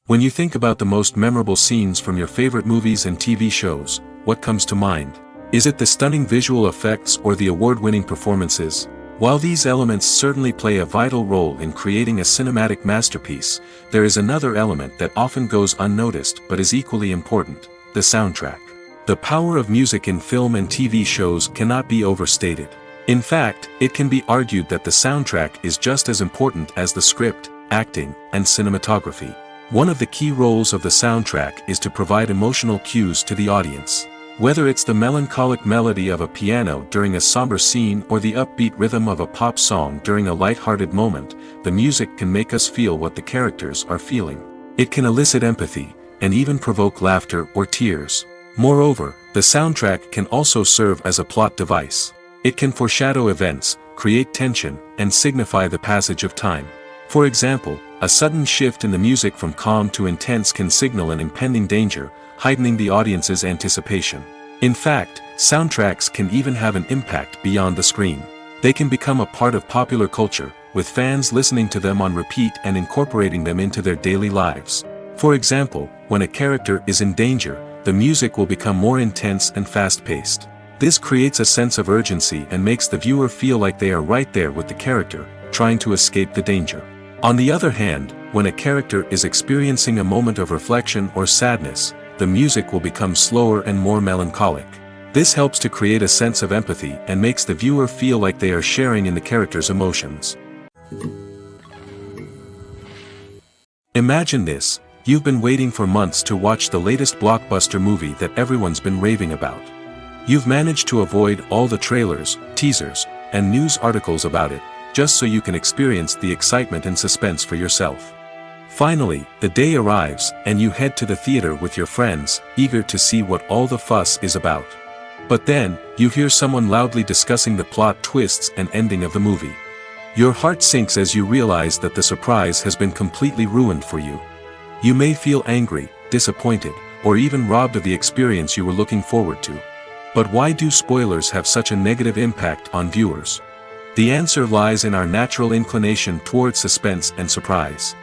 When you think about the most memorable scenes from your favorite movies and TV shows, what comes to mind? Is it the stunning visual effects or the award-winning performances? While these elements certainly play a vital role in creating a cinematic masterpiece, there is another element that often goes unnoticed but is equally important: the soundtrack. The power of music in film and TV shows cannot be overstated. In fact, it can be argued that the soundtrack is just as important as the script, acting, and cinematography. One of the key roles of the soundtrack is to provide emotional cues to the audience. Whether it's the melancholic melody of a piano during a somber scene or the upbeat rhythm of a pop song during a light-hearted moment, the music can make us feel what the characters are feeling. It can elicit empathy, and even provoke laughter or tears. Moreover, the soundtrack can also serve as a plot device. It can foreshadow events, create tension, and signify the passage of time. For example, a sudden shift in the music from calm to intense can signal an impending danger, heightening the audience's anticipation. In fact, soundtracks can even have an impact beyond the screen. They can become a part of popular culture, with fans listening to them on repeat and incorporating them into their daily lives. For example, when a character is in danger, the music will become more intense and fast-paced. This creates a sense of urgency and makes the viewer feel like they are right there with the character, trying to escape the danger. On the other hand, when a character is experiencing a moment of reflection or sadness, the music will become slower and more melancholic. This helps to create a sense of empathy and makes the viewer feel like they are sharing in the character's emotions. Imagine this: you've been waiting for months to watch the latest blockbuster movie that everyone's been raving about. You've managed to avoid all the trailers, teasers, and news articles about it, just so you can experience the excitement and suspense for yourself. Finally, the day arrives, and you head to the theater with your friends, eager to see what all the fuss is about. But then, you hear someone loudly discussing the plot twists and ending of the movie. Your heart sinks as you realize that the surprise has been completely ruined for you. You may feel angry, disappointed, or even robbed of the experience you were looking forward to. But why do spoilers have such a negative impact on viewers? The answer lies in our natural inclination toward suspense and surprise.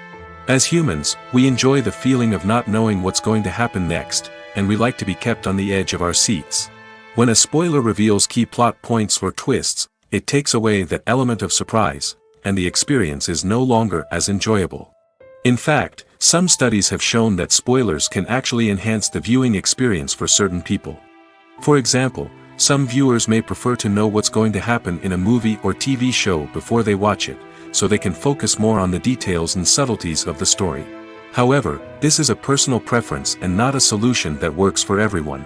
As humans, we enjoy the feeling of not knowing what's going to happen next, and we like to be kept on the edge of our seats. When a spoiler reveals key plot points or twists, it takes away that element of surprise, and the experience is no longer as enjoyable. In fact, some studies have shown that spoilers can actually enhance the viewing experience for certain people. For example, some viewers may prefer to know what's going to happen in a movie or TV show before they watch it, so they can focus more on the details and subtleties of the story. However, this is a personal preference and not a solution that works for everyone.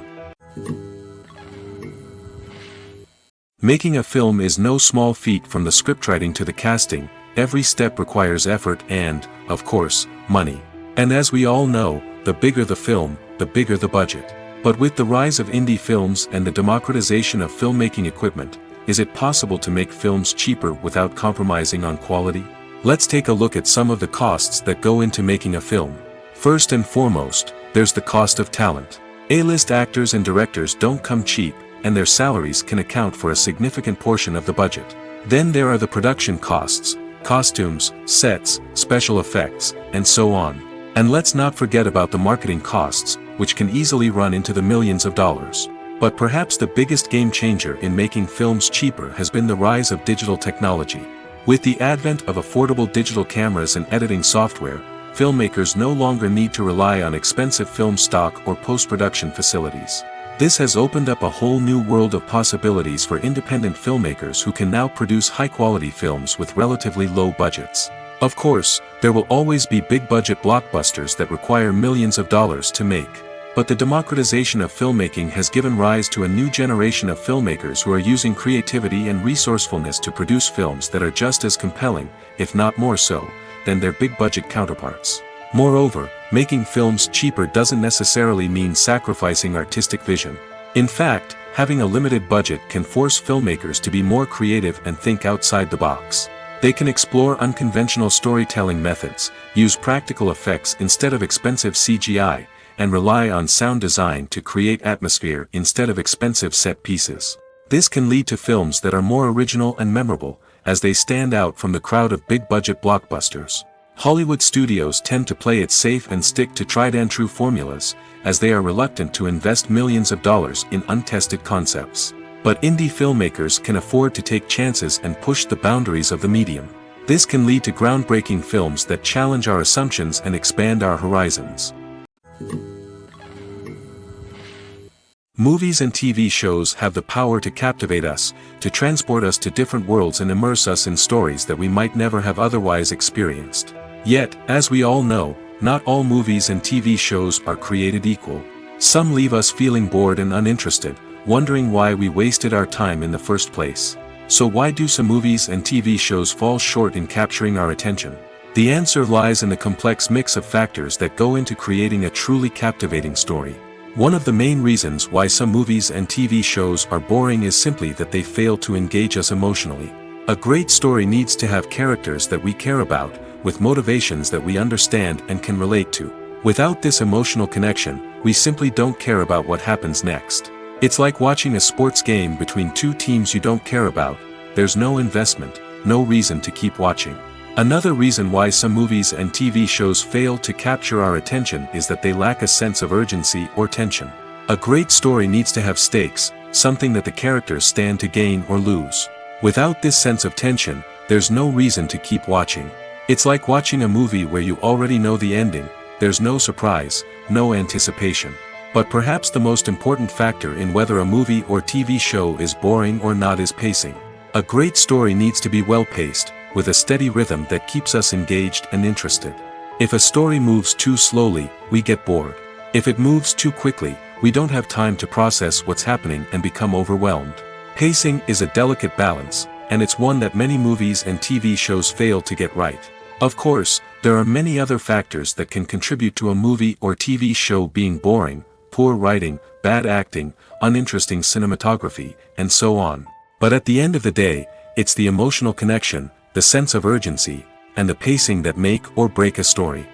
Making a film is no small feat. From the scriptwriting to the casting, every step requires effort and, of course, money. And as we all know, the bigger the film, the bigger the budget. But with the rise of indie films and the democratization of filmmaking equipment, is it possible to make films cheaper without compromising on quality? Let's take a look at some of the costs that go into making a film. First and foremost, there's the cost of talent. A-list actors and directors don't come cheap, and their salaries can account for a significant portion of the budget. Then there are the production costs: costumes, sets, special effects, and so on. And let's not forget about the marketing costs, which can easily run into the millions of dollars. But perhaps the biggest game changer in making films cheaper has been the rise of digital technology. With the advent of affordable digital cameras and editing software, filmmakers no longer need to rely on expensive film stock or post-production facilities. This has opened up a whole new world of possibilities for independent filmmakers who can now produce high-quality films with relatively low budgets. Of course, there will always be big-budget blockbusters that require millions of dollars to make. But the democratization of filmmaking has given rise to a new generation of filmmakers who are using creativity and resourcefulness to produce films that are just as compelling, if not more so, than their big-budget counterparts. Moreover, making films cheaper doesn't necessarily mean sacrificing artistic vision. In fact, having a limited budget can force filmmakers to be more creative and think outside the box. They can explore unconventional storytelling methods, use practical effects instead of expensive CGI, and rely on sound design to create atmosphere instead of expensive set pieces. This can lead to films that are more original and memorable, as they stand out from the crowd of big-budget blockbusters. Hollywood studios tend to play it safe and stick to tried-and-true formulas, as they are reluctant to invest millions of dollars in untested concepts. But indie filmmakers can afford to take chances and push the boundaries of the medium. This can lead to groundbreaking films that challenge our assumptions and expand our horizons. Movies and TV shows have the power to captivate us, to transport us to different worlds and immerse us in stories that we might never have otherwise experienced. Yet, as we all know, not all movies and TV shows are created equal. Some leave us feeling bored and uninterested, wondering why we wasted our time in the first place. So why do some movies and TV shows fall short in capturing our attention? The answer lies in the complex mix of factors that go into creating a truly captivating story. One of the main reasons why some movies and TV shows are boring is simply that they fail to engage us emotionally. A great story needs to have characters that we care about, with motivations that we understand and can relate to. Without this emotional connection, we simply don't care about what happens next. It's like watching a sports game between two teams you don't care about. There's no investment, no reason to keep watching. Another reason why some movies and TV shows fail to capture our attention is that they lack a sense of urgency or tension. A great story needs to have stakes, something that the characters stand to gain or lose. Without this sense of tension, there's no reason to keep watching. It's like watching a movie where you already know the ending, there's no surprise, no anticipation. But perhaps the most important factor in whether a movie or TV show is boring or not is pacing. A great story needs to be well-paced, with a steady rhythm that keeps us engaged and interested. If a story moves too slowly, we get bored. If it moves too quickly, we don't have time to process what's happening and become overwhelmed. Pacing is a delicate balance, and it's one that many movies and TV shows fail to get right. Of course, there are many other factors that can contribute to a movie or TV show being boring: poor writing, bad acting, uninteresting cinematography, and so on. But at the end of the day, it's the emotional connection, the sense of urgency, and the pacing that make or break a story.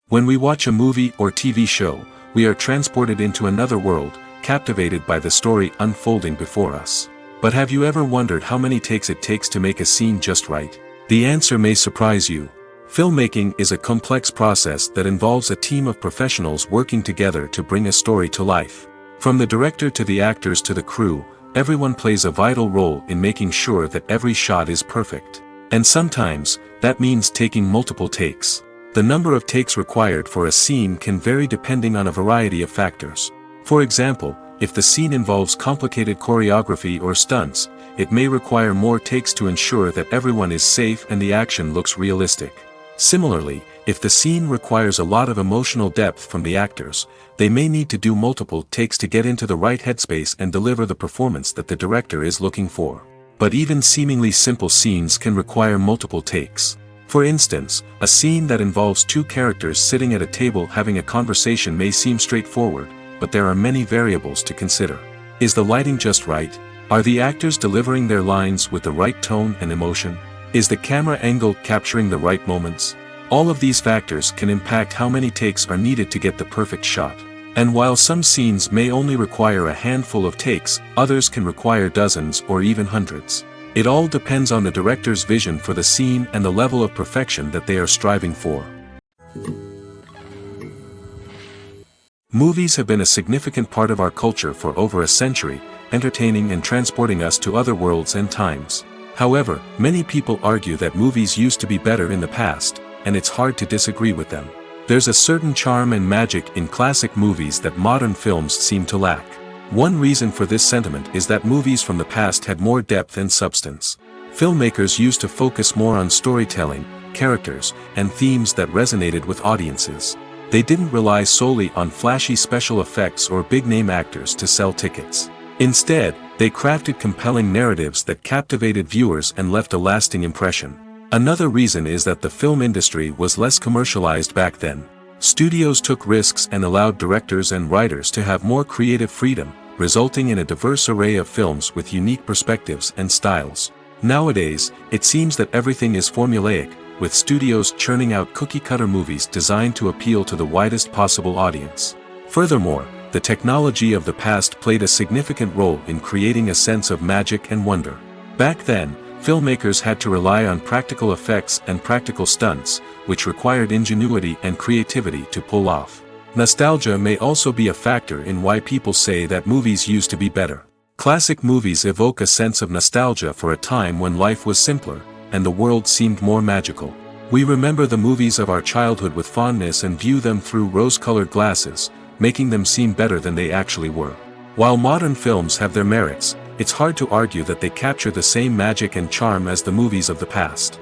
When we watch a movie or TV show, we are transported into another world, captivated by the story unfolding before us. But have you ever wondered how many takes it takes to make a scene just right? The answer may surprise you. Filmmaking is a complex process that involves a team of professionals working together to bring a story to life. From the director to the actors to the crew, everyone plays a vital role in making sure that every shot is perfect. And sometimes, that means taking multiple takes. The number of takes required for a scene can vary depending on a variety of factors. For example, if the scene involves complicated choreography or stunts, it may require more takes to ensure that everyone is safe and the action looks realistic. Similarly, if the scene requires a lot of emotional depth from the actors, they may need to do multiple takes to get into the right headspace and deliver the performance that the director is looking for. But even seemingly simple scenes can require multiple takes. For instance, a scene that involves two characters sitting at a table having a conversation may seem straightforward, but there are many variables to consider. Is the lighting just right? Are the actors delivering their lines with the right tone and emotion? Is the camera angle capturing the right moments? All of these factors can impact how many takes are needed to get the perfect shot. And while some scenes may only require a handful of takes, others can require dozens or even hundreds. It all depends on the director's vision for the scene and the level of perfection that they are striving for. Movies have been a significant part of our culture for over a century, entertaining and transporting us to other worlds and times. However, many people argue that movies used to be better in the past, and it's hard to disagree with them. There's a certain charm and magic in classic movies that modern films seem to lack. One reason for this sentiment is that movies from the past had more depth and substance. Filmmakers used to focus more on storytelling, characters, and themes that resonated with audiences. They didn't rely solely on flashy special effects or big-name actors to sell tickets. Instead, they crafted compelling narratives that captivated viewers and left a lasting impression. Another reason is that the film industry was less commercialized back then. Studios took risks and allowed directors and writers to have more creative freedom, resulting in a diverse array of films with unique perspectives and styles. Nowadays, it seems that everything is formulaic, with studios churning out cookie-cutter movies designed to appeal to the widest possible audience. Furthermore, the technology of the past played a significant role in creating a sense of magic and wonder. Back then, filmmakers had to rely on practical effects and practical stunts, which required ingenuity and creativity to pull off. Nostalgia may also be a factor in why people say that movies used to be better. Classic movies evoke a sense of nostalgia for a time when life was simpler, and the world seemed more magical. We remember the movies of our childhood with fondness and view them through rose-colored glasses, making them seem better than they actually were. While modern films have their merits, it's hard to argue that they capture the same magic and charm as the movies of the past.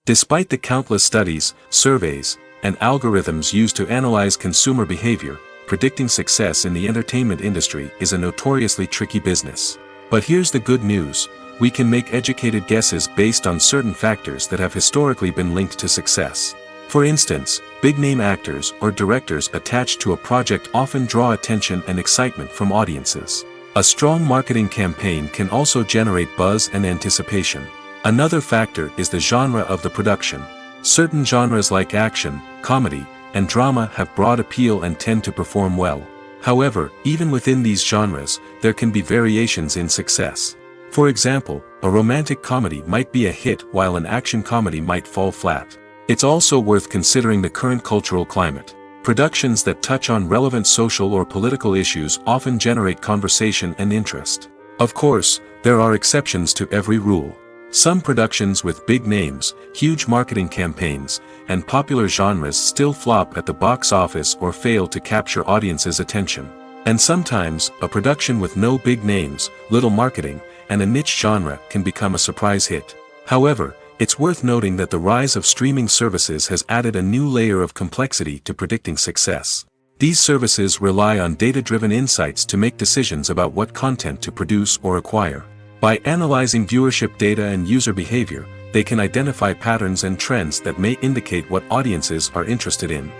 Despite the countless studies, surveys, and algorithms used to analyze consumer behavior, predicting success in the entertainment industry is a notoriously tricky business. But here's the good news: we can make educated guesses based on certain factors that have historically been linked to success. For instance, big-name actors or directors attached to a project often draw attention and excitement from audiences. A strong marketing campaign can also generate buzz and anticipation. Another factor is the genre of the production. Certain genres like action, comedy, and drama have broad appeal and tend to perform well. However, even within these genres, there can be variations in success. For example, a romantic comedy might be a hit while an action comedy might fall flat. It's also worth considering the current cultural climate. Productions that touch on relevant social or political issues often generate conversation and interest. Of course, there are exceptions to every rule. Some productions with big names, huge marketing campaigns, and popular genres still flop at the box office or fail to capture audiences' attention. And sometimes, a production with no big names, little marketing, and a niche genre can become a surprise hit. However, it's worth noting that the rise of streaming services has added a new layer of complexity to predicting success. These services rely on data-driven insights to make decisions about what content to produce or acquire. By analyzing viewership data and user behavior, they can identify patterns and trends that may indicate what audiences are interested in.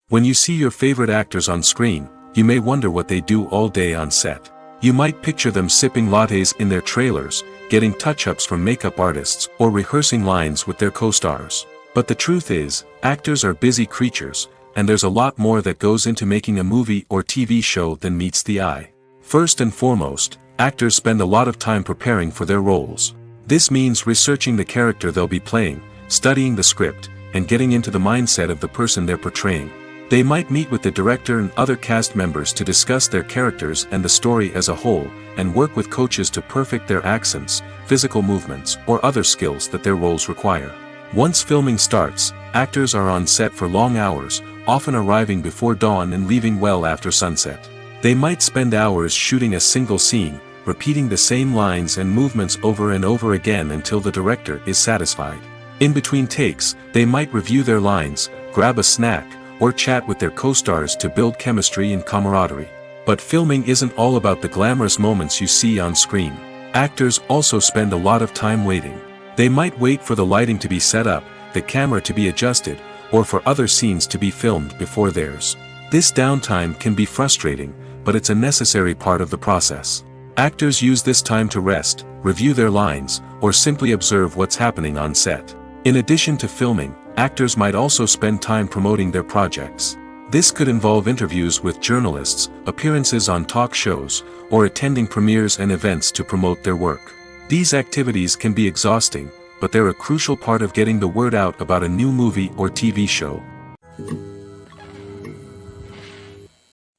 When you see your favorite actors on screen, you may wonder what they do all day on set. You might picture them sipping lattes in their trailers, getting touch-ups from makeup artists, or rehearsing lines with their co-stars. But the truth is, actors are busy creatures, and there's a lot more that goes into making a movie or TV show than meets the eye. First and foremost, actors spend a lot of time preparing for their roles. This means researching the character they'll be playing, studying the script, and getting into the mindset of the person they're portraying. They might meet with the director and other cast members to discuss their characters and the story as a whole, and work with coaches to perfect their accents, physical movements, or other skills that their roles require. Once filming starts, actors are on set for long hours, often arriving before dawn and leaving well after sunset. They might spend hours shooting a single scene, repeating the same lines and movements over and over again until the director is satisfied. In between takes, they might review their lines, grab a snack, or chat with their co-stars to build chemistry and camaraderie. But filming isn't all about the glamorous moments you see on screen. Actors also spend a lot of time waiting. They might wait for the lighting to be set up, the camera to be adjusted, or for other scenes to be filmed before theirs. This downtime can be frustrating, but it's a necessary part of the process. Actors use this time to rest, review their lines, or simply observe what's happening on set. In addition to filming, actors might also spend time promoting their projects. This could involve interviews with journalists, appearances on talk shows, or attending premieres and events to promote their work. These activities can be exhausting, but they're a crucial part of getting the word out about a new movie or TV show.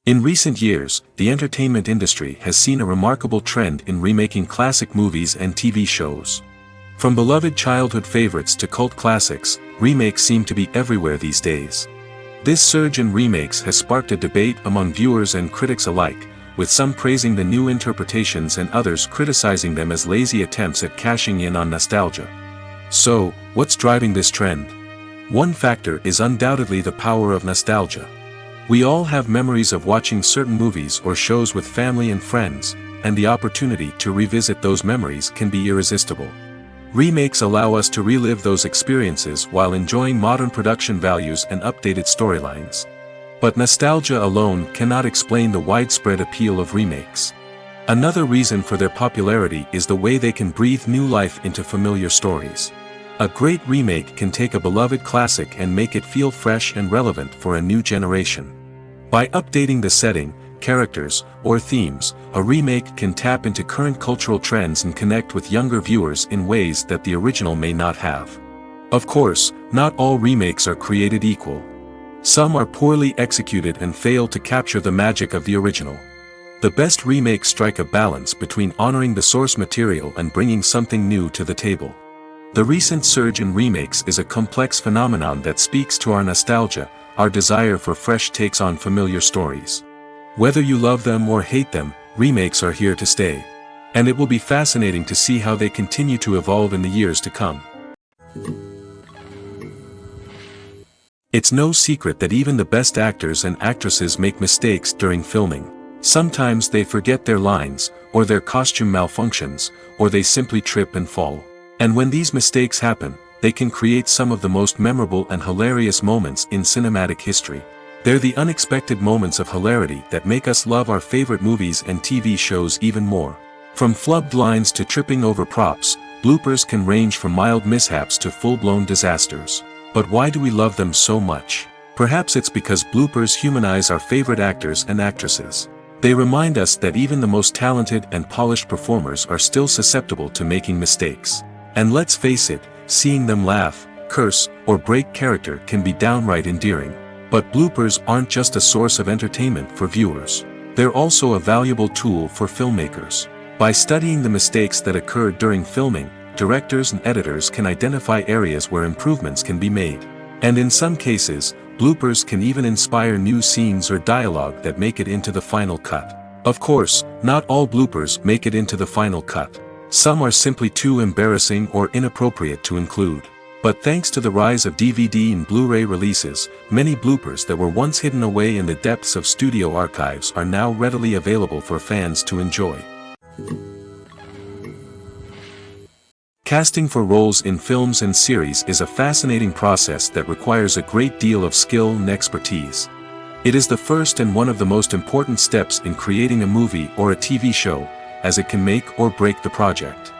In recent years, the entertainment industry has seen a remarkable trend in remaking classic movies and TV shows. From beloved childhood favorites to cult classics, remakes seem to be everywhere these days. This surge in remakes has sparked a debate among viewers and critics alike, with some praising the new interpretations and others criticizing them as lazy attempts at cashing in on nostalgia. So, what's driving this trend? One factor is undoubtedly the power of nostalgia. We all have memories of watching certain movies or shows with family and friends, and the opportunity to revisit those memories can be irresistible. Remakes allow us to relive those experiences while enjoying modern production values and updated storylines. But nostalgia alone cannot explain the widespread appeal of remakes. Another reason for their popularity is the way they can breathe new life into familiar stories. A great remake can take a beloved classic and make it feel fresh and relevant for a new generation. By updating the setting, characters, or themes, a remake can tap into current cultural trends and connect with younger viewers in ways that the original may not have. Of course, not all remakes are created equal. Some are poorly executed and fail to capture the magic of the original. The best remakes strike a balance between honoring the source material and bringing something new to the table. The recent surge in remakes is a complex phenomenon that speaks to our nostalgia, our desire for fresh takes on familiar stories. Whether you love them or hate them, remakes are here to stay. And it will be fascinating to see how they continue to evolve in the years to come. It's no secret that even the best actors and actresses make mistakes during filming. Sometimes they forget their lines, or their costume malfunctions, or they simply trip and fall. And when these mistakes happen, they can create some of the most memorable and hilarious moments in cinematic history. They're the unexpected moments of hilarity that make us love our favorite movies and TV shows even more. From flubbed lines to tripping over props, bloopers can range from mild mishaps to full-blown disasters. But why do we love them so much? Perhaps it's because bloopers humanize our favorite actors and actresses. They remind us that even the most talented and polished performers are still susceptible to making mistakes. And let's face it, seeing them laugh, curse, or break character can be downright endearing. But bloopers aren't just a source of entertainment for viewers. They're also a valuable tool for filmmakers. By studying the mistakes that occurred during filming, directors and editors can identify areas where improvements can be made. And in some cases, bloopers can even inspire new scenes or dialogue that make it into the final cut. Of course, not all bloopers make it into the final cut. Some are simply too embarrassing or inappropriate to include. But thanks to the rise of DVD and Blu-ray releases, many bloopers that were once hidden away in the depths of studio archives are now readily available for fans to enjoy. Casting for roles in films and series is a fascinating process that requires a great deal of skill and expertise. It is the first and one of the most important steps in creating a movie or a TV show, as it can make or break the project.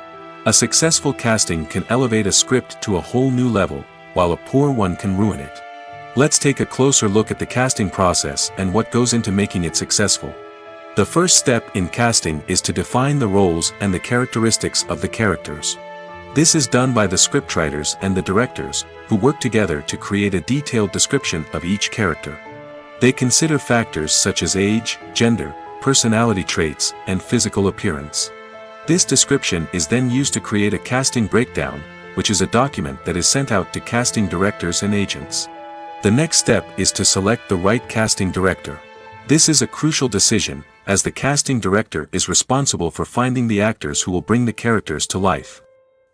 A successful casting can elevate a script to a whole new level, while a poor one can ruin it. Let's take a closer look at the casting process and what goes into making it successful. The first step in casting is to define the roles and the characteristics of the characters. This is done by the scriptwriters and the directors, who work together to create a detailed description of each character. They consider factors such as age, gender, personality traits, and physical appearance. This description is then used to create a casting breakdown, which is a document that is sent out to casting directors and agents. The next step is to select the right casting director. This is a crucial decision, as the casting director is responsible for finding the actors who will bring the characters to life.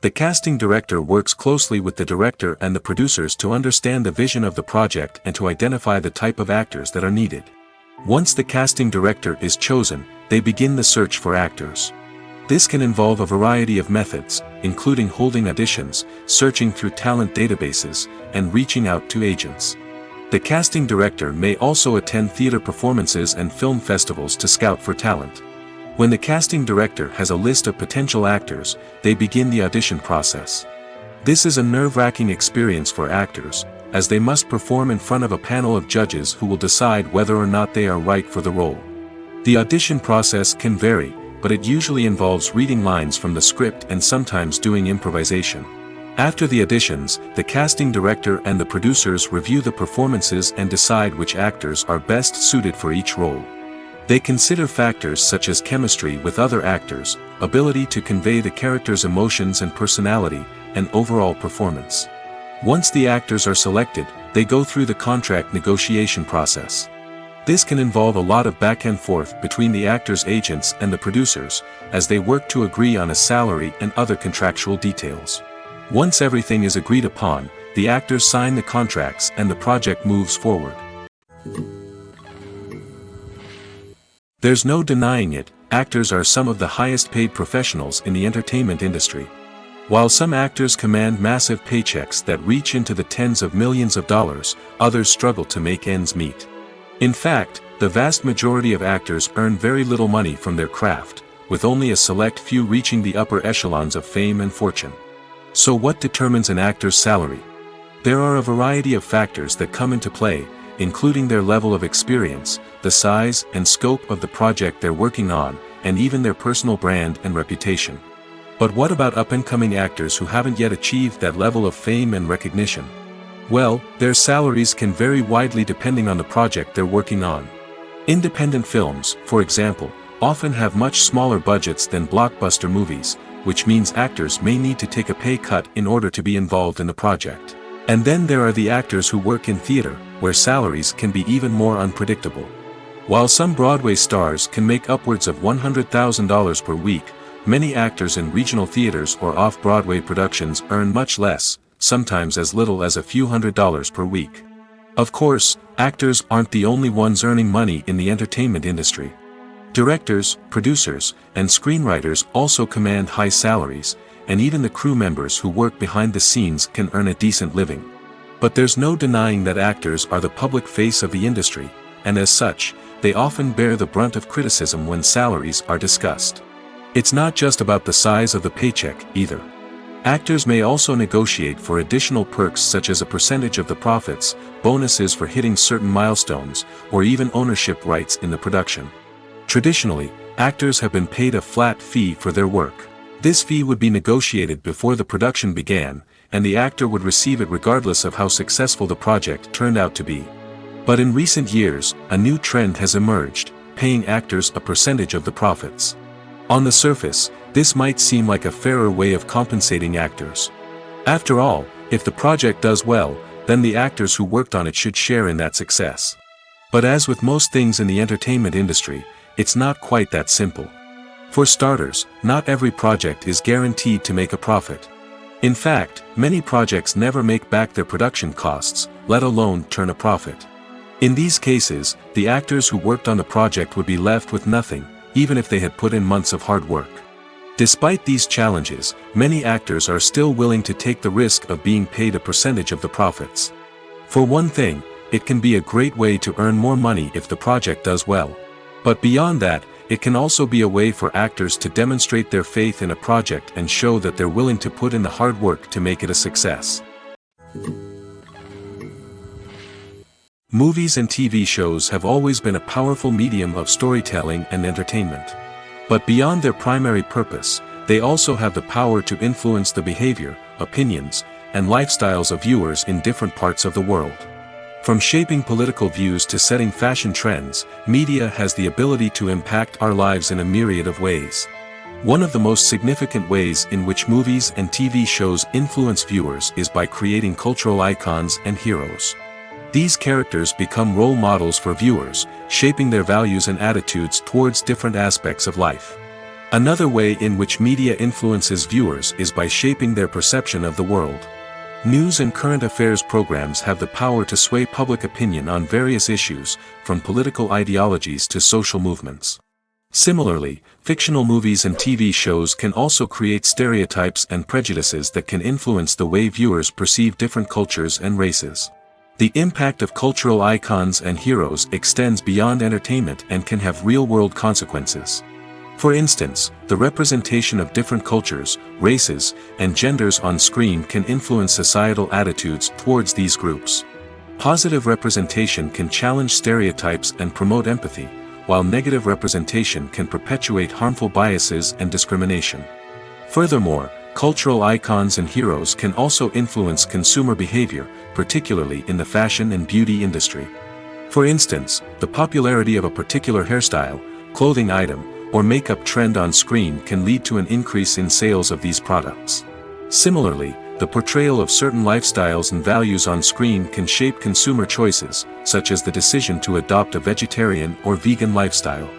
The casting director works closely with the director and the producers to understand the vision of the project and to identify the type of actors that are needed. Once the casting director is chosen, they begin the search for actors. This can involve a variety of methods, including holding auditions, searching through talent databases, and reaching out to agents. The casting director may also attend theater performances and film festivals to scout for talent. When the casting director has a list of potential actors, they begin the audition process. This is a nerve-wracking experience for actors, as they must perform in front of a panel of judges who will decide whether or not they are right for the role. The audition process can vary, but it usually involves reading lines from the script and sometimes doing improvisation. After the auditions, the casting director and the producers review the performances and decide which actors are best suited for each role. They consider factors such as chemistry with other actors, ability to convey the character's emotions and personality, and overall performance. Once the actors are selected, they go through the contract negotiation process. This can involve a lot of back and forth between the actors' agents and the producers, as they work to agree on a salary and other contractual details. Once everything is agreed upon, the actors sign the contracts and the project moves forward. There's no denying it, actors are some of the highest paid professionals in the entertainment industry. While some actors command massive paychecks that reach into the tens of millions of dollars, others struggle to make ends meet. In fact, the vast majority of actors earn very little money from their craft, with only a select few reaching the upper echelons of fame and fortune. So what determines an actor's salary? There are a variety of factors that come into play, including their level of experience, the size and scope of the project they're working on, and even their personal brand and reputation. But what about up-and-coming actors who haven't yet achieved that level of fame and recognition? Well, their salaries can vary widely depending on the project they're working on. Independent films, for example, often have much smaller budgets than blockbuster movies, which means actors may need to take a pay cut in order to be involved in the project. And then there are the actors who work in theater, where salaries can be even more unpredictable. While some Broadway stars can make upwards of $100,000 per week, many actors in regional theaters or off-Broadway productions earn much less, sometimes as little as a few $100s per week. Of course, actors aren't the only ones earning money in the entertainment industry. Directors, producers, and screenwriters also command high salaries, and even the crew members who work behind the scenes can earn a decent living. But there's no denying that actors are the public face of the industry, and as such, they often bear the brunt of criticism when salaries are discussed. It's not just about the size of the paycheck, either. Actors may also negotiate for additional perks such as a percentage of the profits, bonuses for hitting certain milestones, or even ownership rights in the production. Traditionally, actors have been paid a flat fee for their work. This fee would be negotiated before the production began, and the actor would receive it regardless of how successful the project turned out to be. But in recent years, a new trend has emerged, paying actors a percentage of the profits. On the surface, this might seem like a fairer way of compensating actors. After all, if the project does well, then the actors who worked on it should share in that success. But as with most things in the entertainment industry, it's not quite that simple. For starters, not every project is guaranteed to make a profit. In fact, many projects never make back their production costs, let alone turn a profit. In these cases, the actors who worked on the project would be left with nothing, even if they had put in months of hard work. Despite these challenges, many actors are still willing to take the risk of being paid a percentage of the profits. For one thing, it can be a great way to earn more money if the project does well. But beyond that, it can also be a way for actors to demonstrate their faith in a project and show that they're willing to put in the hard work to make it a success. Movies and TV shows have always been a powerful medium of storytelling and entertainment. But beyond their primary purpose, they also have the power to influence the behavior, opinions, and lifestyles of viewers in different parts of the world. From shaping political views to setting fashion trends, media has the ability to impact our lives in a myriad of ways. One of the most significant ways in which movies and TV shows influence viewers is by creating cultural icons and heroes. These characters become role models for viewers, shaping their values and attitudes towards different aspects of life. Another way in which media influences viewers is by shaping their perception of the world. News and current affairs programs have the power to sway public opinion on various issues, from political ideologies to social movements. Similarly, fictional movies and TV shows can also create stereotypes and prejudices that can influence the way viewers perceive different cultures and races. The impact of cultural icons and heroes extends beyond entertainment and can have real-world consequences. For instance, the representation of different cultures, races, and genders on screen can influence societal attitudes towards these groups. Positive representation can challenge stereotypes and promote empathy, while negative representation can perpetuate harmful biases and discrimination. Furthermore, Cultural icons and heroes can also influence consumer behavior, particularly in the fashion and beauty industry. For instance, the popularity of a particular hairstyle, clothing item, or makeup trend on screen can lead to an increase in sales of these products. Similarly, the portrayal of certain lifestyles and values on screen can shape consumer choices, such as the decision to adopt a vegetarian or vegan lifestyle.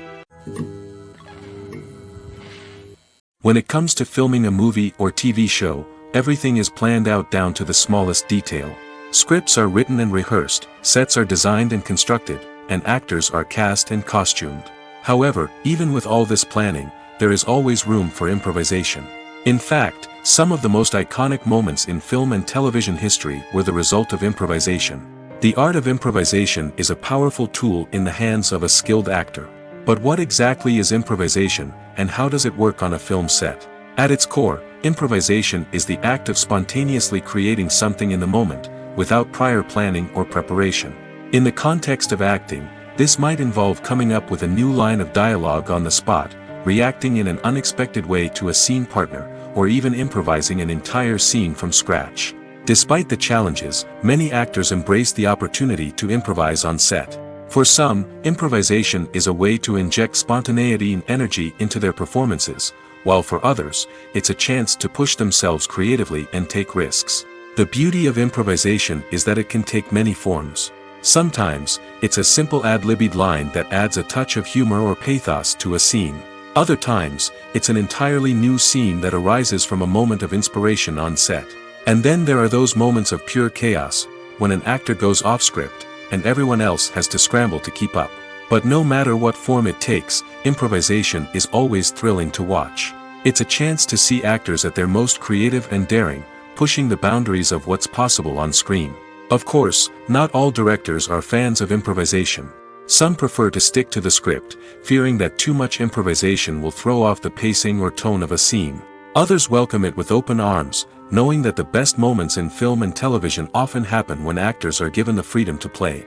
When it comes to filming a movie or TV show, everything is planned out down to the smallest detail. Scripts are written and rehearsed, sets are designed and constructed, and actors are cast and costumed. However, even with all this planning, there is always room for improvisation. In fact, some of the most iconic moments in film and television history were the result of improvisation. The art of improvisation is a powerful tool in the hands of a skilled actor. But what exactly is improvisation, and how does it work on a film set? At its core, improvisation is the act of spontaneously creating something in the moment, without prior planning or preparation. In the context of acting, this might involve coming up with a new line of dialogue on the spot, reacting in an unexpected way to a scene partner, or even improvising an entire scene from scratch. Despite the challenges, many actors embrace the opportunity to improvise on set. For some, improvisation is a way to inject spontaneity and energy into their performances, while for others, it's a chance to push themselves creatively and take risks. The beauty of improvisation is that it can take many forms. Sometimes, it's a simple ad-libbed line that adds a touch of humor or pathos to a scene. Other times, it's an entirely new scene that arises from a moment of inspiration on set. And then there are those moments of pure chaos, when an actor goes off script, and everyone else has to scramble to keep up. But no matter what form it takes, improvisation is always thrilling to watch. It's a chance to see actors at their most creative and daring, pushing the boundaries of what's possible on screen. Of course, not all directors are fans of improvisation. Some prefer to stick to the script, fearing that too much improvisation will throw off the pacing or tone of a scene. Others welcome it with open arms, knowing that the best moments in film and television often happen when actors are given the freedom to play.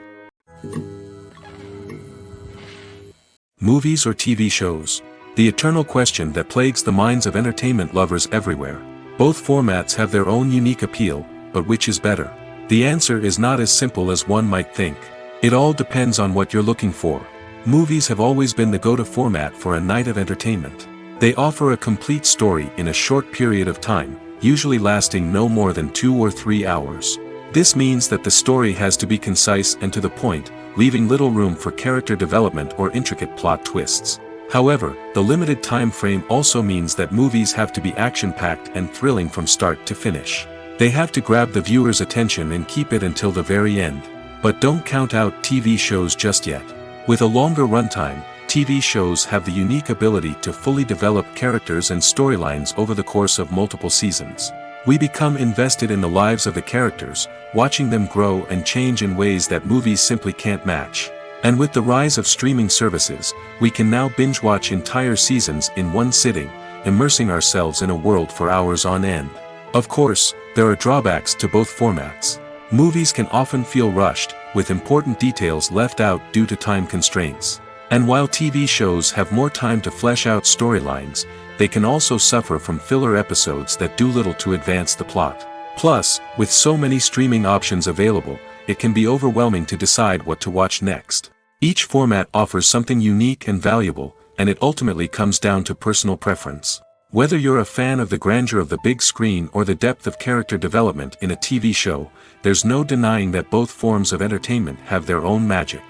Movies or TV shows? The eternal question that plagues the minds of entertainment lovers everywhere. Both formats have their own unique appeal, but which is better? The answer is not as simple as one might think. It all depends on what you're looking for. Movies have always been the go-to format for a night of entertainment. They offer a complete story in a short period of time, usually lasting no more than 2 or 3 hours. This means that the story has to be concise and to the point, leaving little room for character development or intricate plot twists. However, the limited time frame also means that movies have to be action-packed and thrilling from start to finish. They have to grab the viewer's attention and keep it until the very end. But don't count out TV shows just yet. With a longer runtime, TV shows have the unique ability to fully develop characters and storylines over the course of multiple seasons. We become invested in the lives of the characters, watching them grow and change in ways that movies simply can't match. And with the rise of streaming services, we can now binge-watch entire seasons in one sitting, immersing ourselves in a world for hours on end. Of course, there are drawbacks to both formats. Movies can often feel rushed, with important details left out due to time constraints. And while TV shows have more time to flesh out storylines, they can also suffer from filler episodes that do little to advance the plot. Plus, with so many streaming options available, it can be overwhelming to decide what to watch next. Each format offers something unique and valuable, and it ultimately comes down to personal preference. Whether you're a fan of the grandeur of the big screen or the depth of character development in a TV show, there's no denying that both forms of entertainment have their own magic.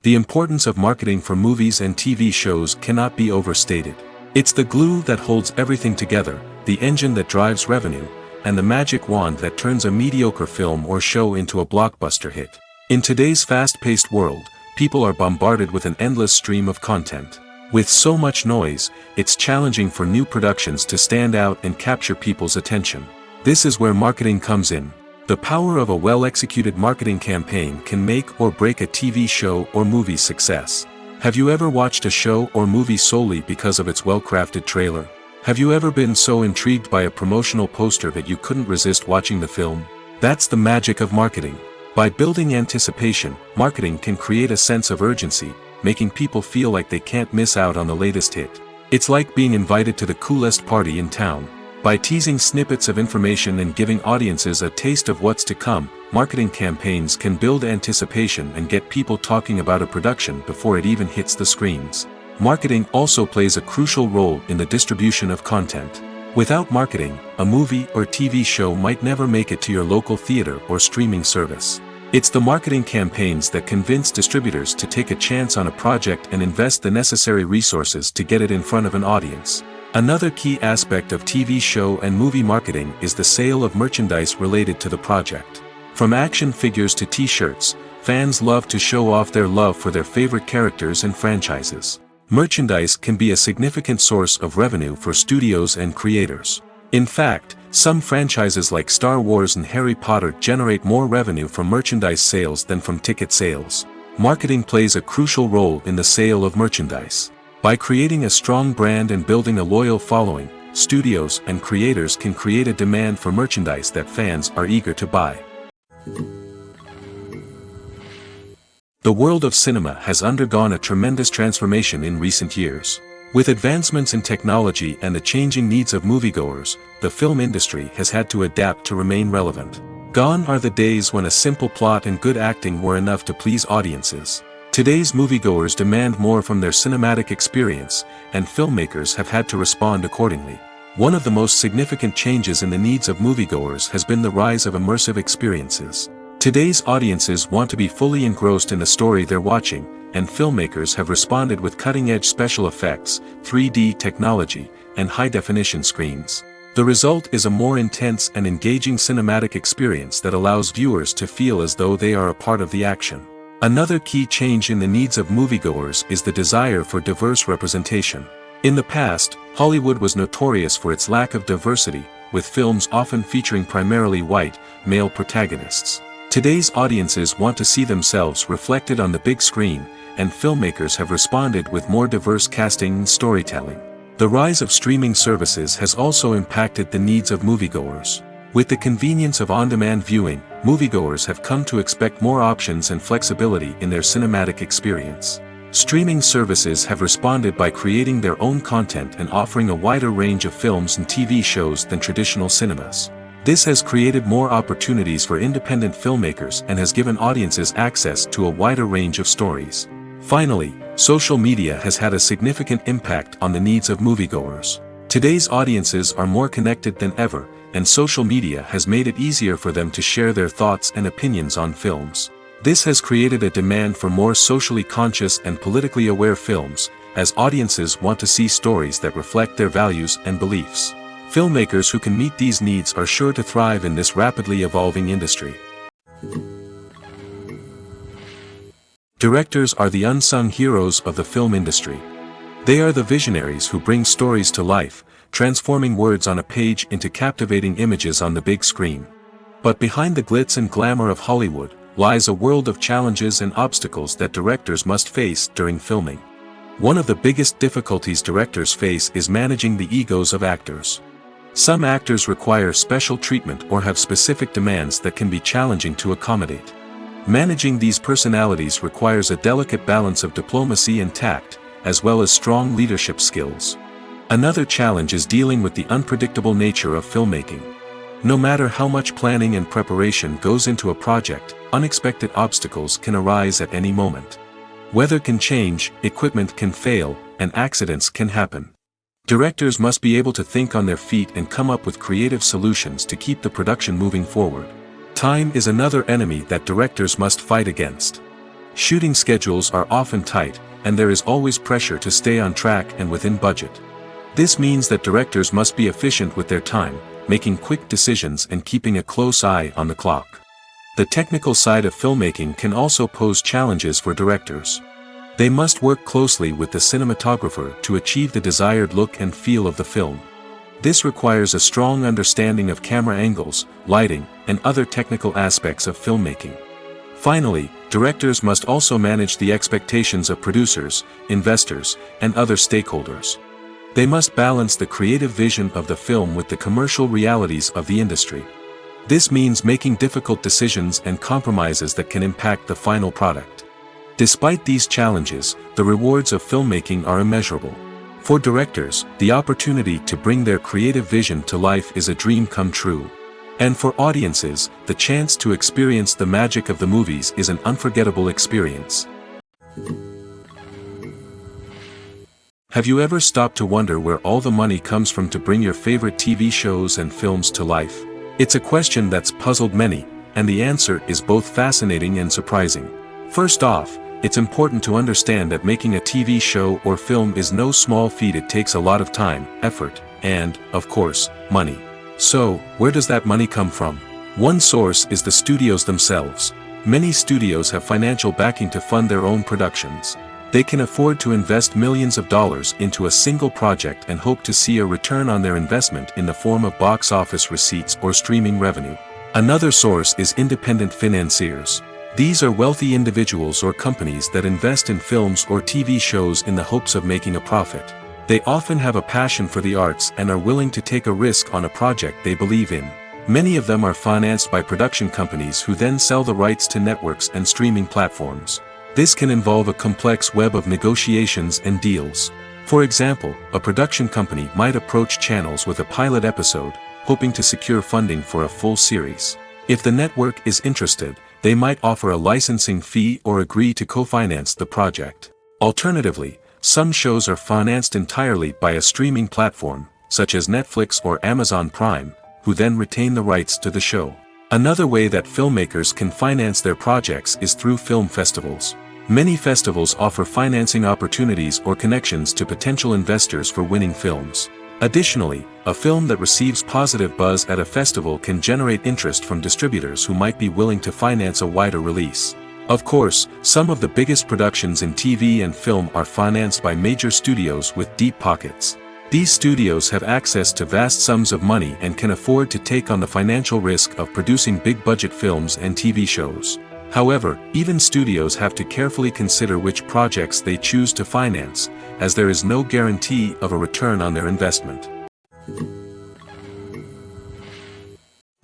The importance of marketing for movies and TV shows cannot be overstated. It's the glue that holds everything together, the engine that drives revenue, and the magic wand that turns a mediocre film or show into a blockbuster hit. In today's fast-paced world, people are bombarded with an endless stream of content. With so much noise, it's challenging for new productions to stand out and capture people's attention. This is where marketing comes in. The power of a well-executed marketing campaign can make or break a TV show or movie's success. Have you ever watched a show or movie solely because of its well-crafted trailer? Have you ever been so intrigued by a promotional poster that you couldn't resist watching the film? That's the magic of marketing. By building anticipation, marketing can create a sense of urgency, making people feel like they can't miss out on the latest hit. It's like being invited to the coolest party in town. By teasing snippets of information and giving audiences a taste of what's to come, marketing campaigns can build anticipation and get people talking about a production before it even hits the screens. Marketing also plays a crucial role in the distribution of content. Without marketing, a movie or TV show might never make it to your local theater or streaming service. It's the marketing campaigns that convince distributors to take a chance on a project and invest the necessary resources to get it in front of an audience. Another key aspect of TV show and movie marketing is the sale of merchandise related to the project. From action figures to t-shirts, fans love to show off their love for their favorite characters and franchises. Merchandise can be a significant source of revenue for studios and creators. In fact, some franchises like Star Wars and Harry Potter generate more revenue from merchandise sales than from ticket sales. Marketing plays a crucial role in the sale of merchandise. By creating a strong brand and building a loyal following, studios and creators can create a demand for merchandise that fans are eager to buy. The world of cinema has undergone a tremendous transformation in recent years. With advancements in technology and the changing needs of moviegoers, the film industry has had to adapt to remain relevant. Gone are the days when a simple plot and good acting were enough to please audiences. Today's moviegoers demand more from their cinematic experience, and filmmakers have had to respond accordingly. One of the most significant changes in the needs of moviegoers has been the rise of immersive experiences. Today's audiences want to be fully engrossed in the story they're watching, and filmmakers have responded with cutting-edge special effects, 3D technology, and high-definition screens. The result is a more intense and engaging cinematic experience that allows viewers to feel as though they are a part of the action. Another key change in the needs of moviegoers is the desire for diverse representation. In the past, Hollywood was notorious for its lack of diversity, with films often featuring primarily white, male protagonists. Today's audiences want to see themselves reflected on the big screen, and filmmakers have responded with more diverse casting and storytelling. The rise of streaming services has also impacted the needs of moviegoers. With the convenience of on-demand viewing, moviegoers have come to expect more options and flexibility in their cinematic experience. Streaming services have responded by creating their own content and offering a wider range of films and TV shows than traditional cinemas. This has created more opportunities for independent filmmakers and has given audiences access to a wider range of stories. Finally, social media has had a significant impact on the needs of moviegoers. Today's audiences are more connected than ever, and social media has made it easier for them to share their thoughts and opinions on films. This has created a demand for more socially conscious and politically aware films, as audiences want to see stories that reflect their values and beliefs. Filmmakers who can meet these needs are sure to thrive in this rapidly evolving industry. Directors are the unsung heroes of the film industry. They are the visionaries who bring stories to life, transforming words on a page into captivating images on the big screen. But behind the glitz and glamour of Hollywood lies a world of challenges and obstacles that directors must face during filming. One of the biggest difficulties directors face is managing the egos of actors. Some actors require special treatment or have specific demands that can be challenging to accommodate. Managing these personalities requires a delicate balance of diplomacy and tact, as well as strong leadership skills. Another challenge is dealing with the unpredictable nature of filmmaking. No matter how much planning and preparation goes into a project, unexpected obstacles can arise at any moment. Weather can change, equipment can fail, and accidents can happen. Directors must be able to think on their feet and come up with creative solutions to keep the production moving forward. Time is another enemy that directors must fight against. Shooting schedules are often tight, and there is always pressure to stay on track and within budget. This means that directors must be efficient with their time, making quick decisions and keeping a close eye on the clock. The technical side of filmmaking can also pose challenges for directors. They must work closely with the cinematographer to achieve the desired look and feel of the film. This requires a strong understanding of camera angles, lighting, and other technical aspects of filmmaking. Finally, directors must also manage the expectations of producers, investors, and other stakeholders. They must balance the creative vision of the film with the commercial realities of the industry. This means making difficult decisions and compromises that can impact the final product. Despite these challenges, the rewards of filmmaking are immeasurable. For directors, the opportunity to bring their creative vision to life is a dream come true. And for audiences, the chance to experience the magic of the movies is an unforgettable experience. Have you ever stopped to wonder where all the money comes from to bring your favorite TV shows and films to life? It's a question that's puzzled many, and the answer is both fascinating and surprising. First off, it's important to understand that making a TV show or film is no small feat. It takes a lot of time, effort, and, of course, money. So, where does that money come from? One source is the studios themselves. Many studios have financial backing to fund their own productions. They can afford to invest millions of dollars into a single project and hope to see a return on their investment in the form of box office receipts or streaming revenue. Another source is independent financiers. These are wealthy individuals or companies that invest in films or TV shows in the hopes of making a profit. They often have a passion for the arts and are willing to take a risk on a project they believe in. Many of them are financed by production companies who then sell the rights to networks and streaming platforms. This can involve a complex web of negotiations and deals. For example, a production company might approach channels with a pilot episode, hoping to secure funding for a full series. If the network is interested, they might offer a licensing fee or agree to co-finance the project. Alternatively, some shows are financed entirely by a streaming platform, such as Netflix or Amazon Prime, who then retain the rights to the show. Another way that filmmakers can finance their projects is through film festivals. Many festivals offer financing opportunities or connections to potential investors for winning films. Additionally, a film that receives positive buzz at a festival can generate interest from distributors who might be willing to finance a wider release. Of course, some of the biggest productions in TV and film are financed by major studios with deep pockets. These studios have access to vast sums of money and can afford to take on the financial risk of producing big-budget films and TV shows. However, even studios have to carefully consider which projects they choose to finance, as there is no guarantee of a return on their investment.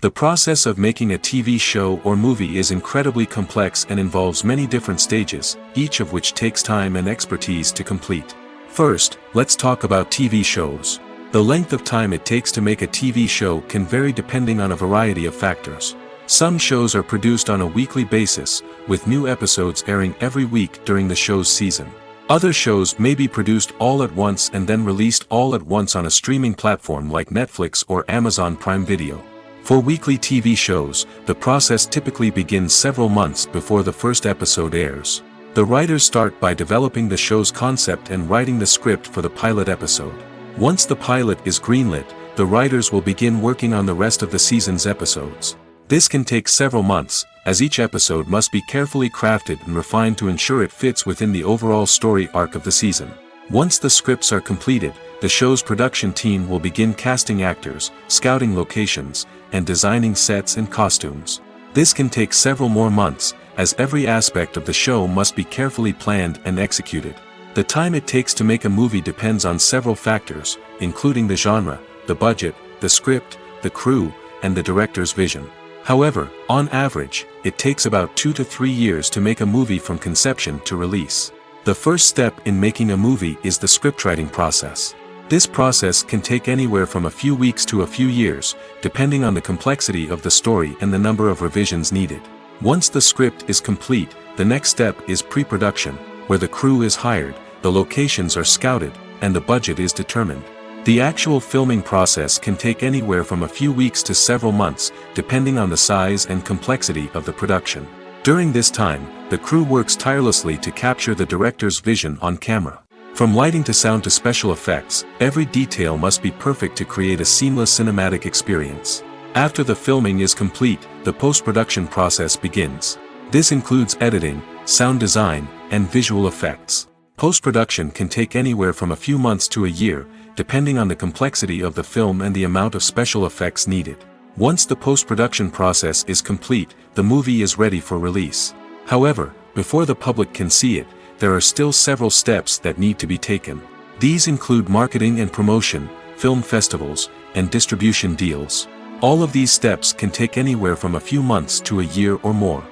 The process of making a TV show or movie is incredibly complex and involves many different stages, each of which takes time and expertise to complete. First, let's talk about TV shows. The length of time it takes to make a TV show can vary depending on a variety of factors. Some shows are produced on a weekly basis, with new episodes airing every week during the show's season. Other shows may be produced all at once and then released all at once on a streaming platform like Netflix or Amazon Prime Video. For weekly TV shows, the process typically begins several months before the first episode airs. The writers start by developing the show's concept and writing the script for the pilot episode. Once the pilot is greenlit, the writers will begin working on the rest of the season's episodes. This can take several months, as each episode must be carefully crafted and refined to ensure it fits within the overall story arc of the season. Once the scripts are completed, the show's production team will begin casting actors, scouting locations, and designing sets and costumes. This can take several more months, as every aspect of the show must be carefully planned and executed. The time it takes to make a movie depends on several factors, including the genre, the budget, the script, the crew, and the director's vision. However, on average, it takes about 2 to 3 years to make a movie from conception to release. The first step in making a movie is the scriptwriting process. This process can take anywhere from a few weeks to a few years, depending on the complexity of the story and the number of revisions needed. Once the script is complete, the next step is pre-production, where the crew is hired, the locations are scouted, and the budget is determined. The actual filming process can take anywhere from a few weeks to several months, depending on the size and complexity of the production. During this time, the crew works tirelessly to capture the director's vision on camera. From lighting to sound to special effects, every detail must be perfect to create a seamless cinematic experience. After the filming is complete, the post-production process begins. This includes editing, sound design, and visual effects. Post-production can take anywhere from a few months to a year, depending on the complexity of the film and the amount of special effects needed. Once the post-production process is complete, the movie is ready for release. However, before the public can see it, there are still several steps that need to be taken. These include marketing and promotion, film festivals, and distribution deals. All of these steps can take anywhere from a few months to a year or more.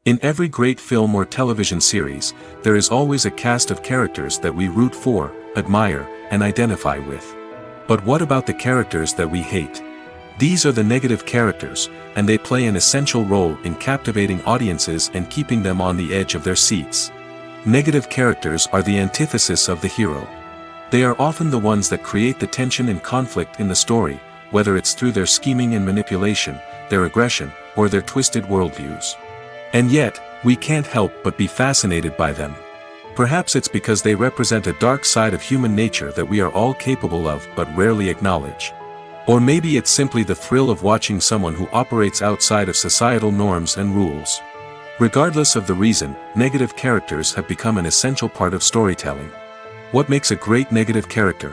In every great film or television series, there is always a cast of characters that we root for, admire, and identify with. But what about the characters that we hate? These are the negative characters, and they play an essential role in captivating audiences and keeping them on the edge of their seats. Negative characters are the antithesis of the hero. They are often the ones that create the tension and conflict in the story, whether it's through their scheming and manipulation, their aggression, or their twisted worldviews. And yet, we can't help but be fascinated by them. Perhaps it's because they represent a dark side of human nature that we are all capable of but rarely acknowledge. Or maybe it's simply the thrill of watching someone who operates outside of societal norms and rules. Regardless of the reason, negative characters have become an essential part of storytelling. What makes a great negative character?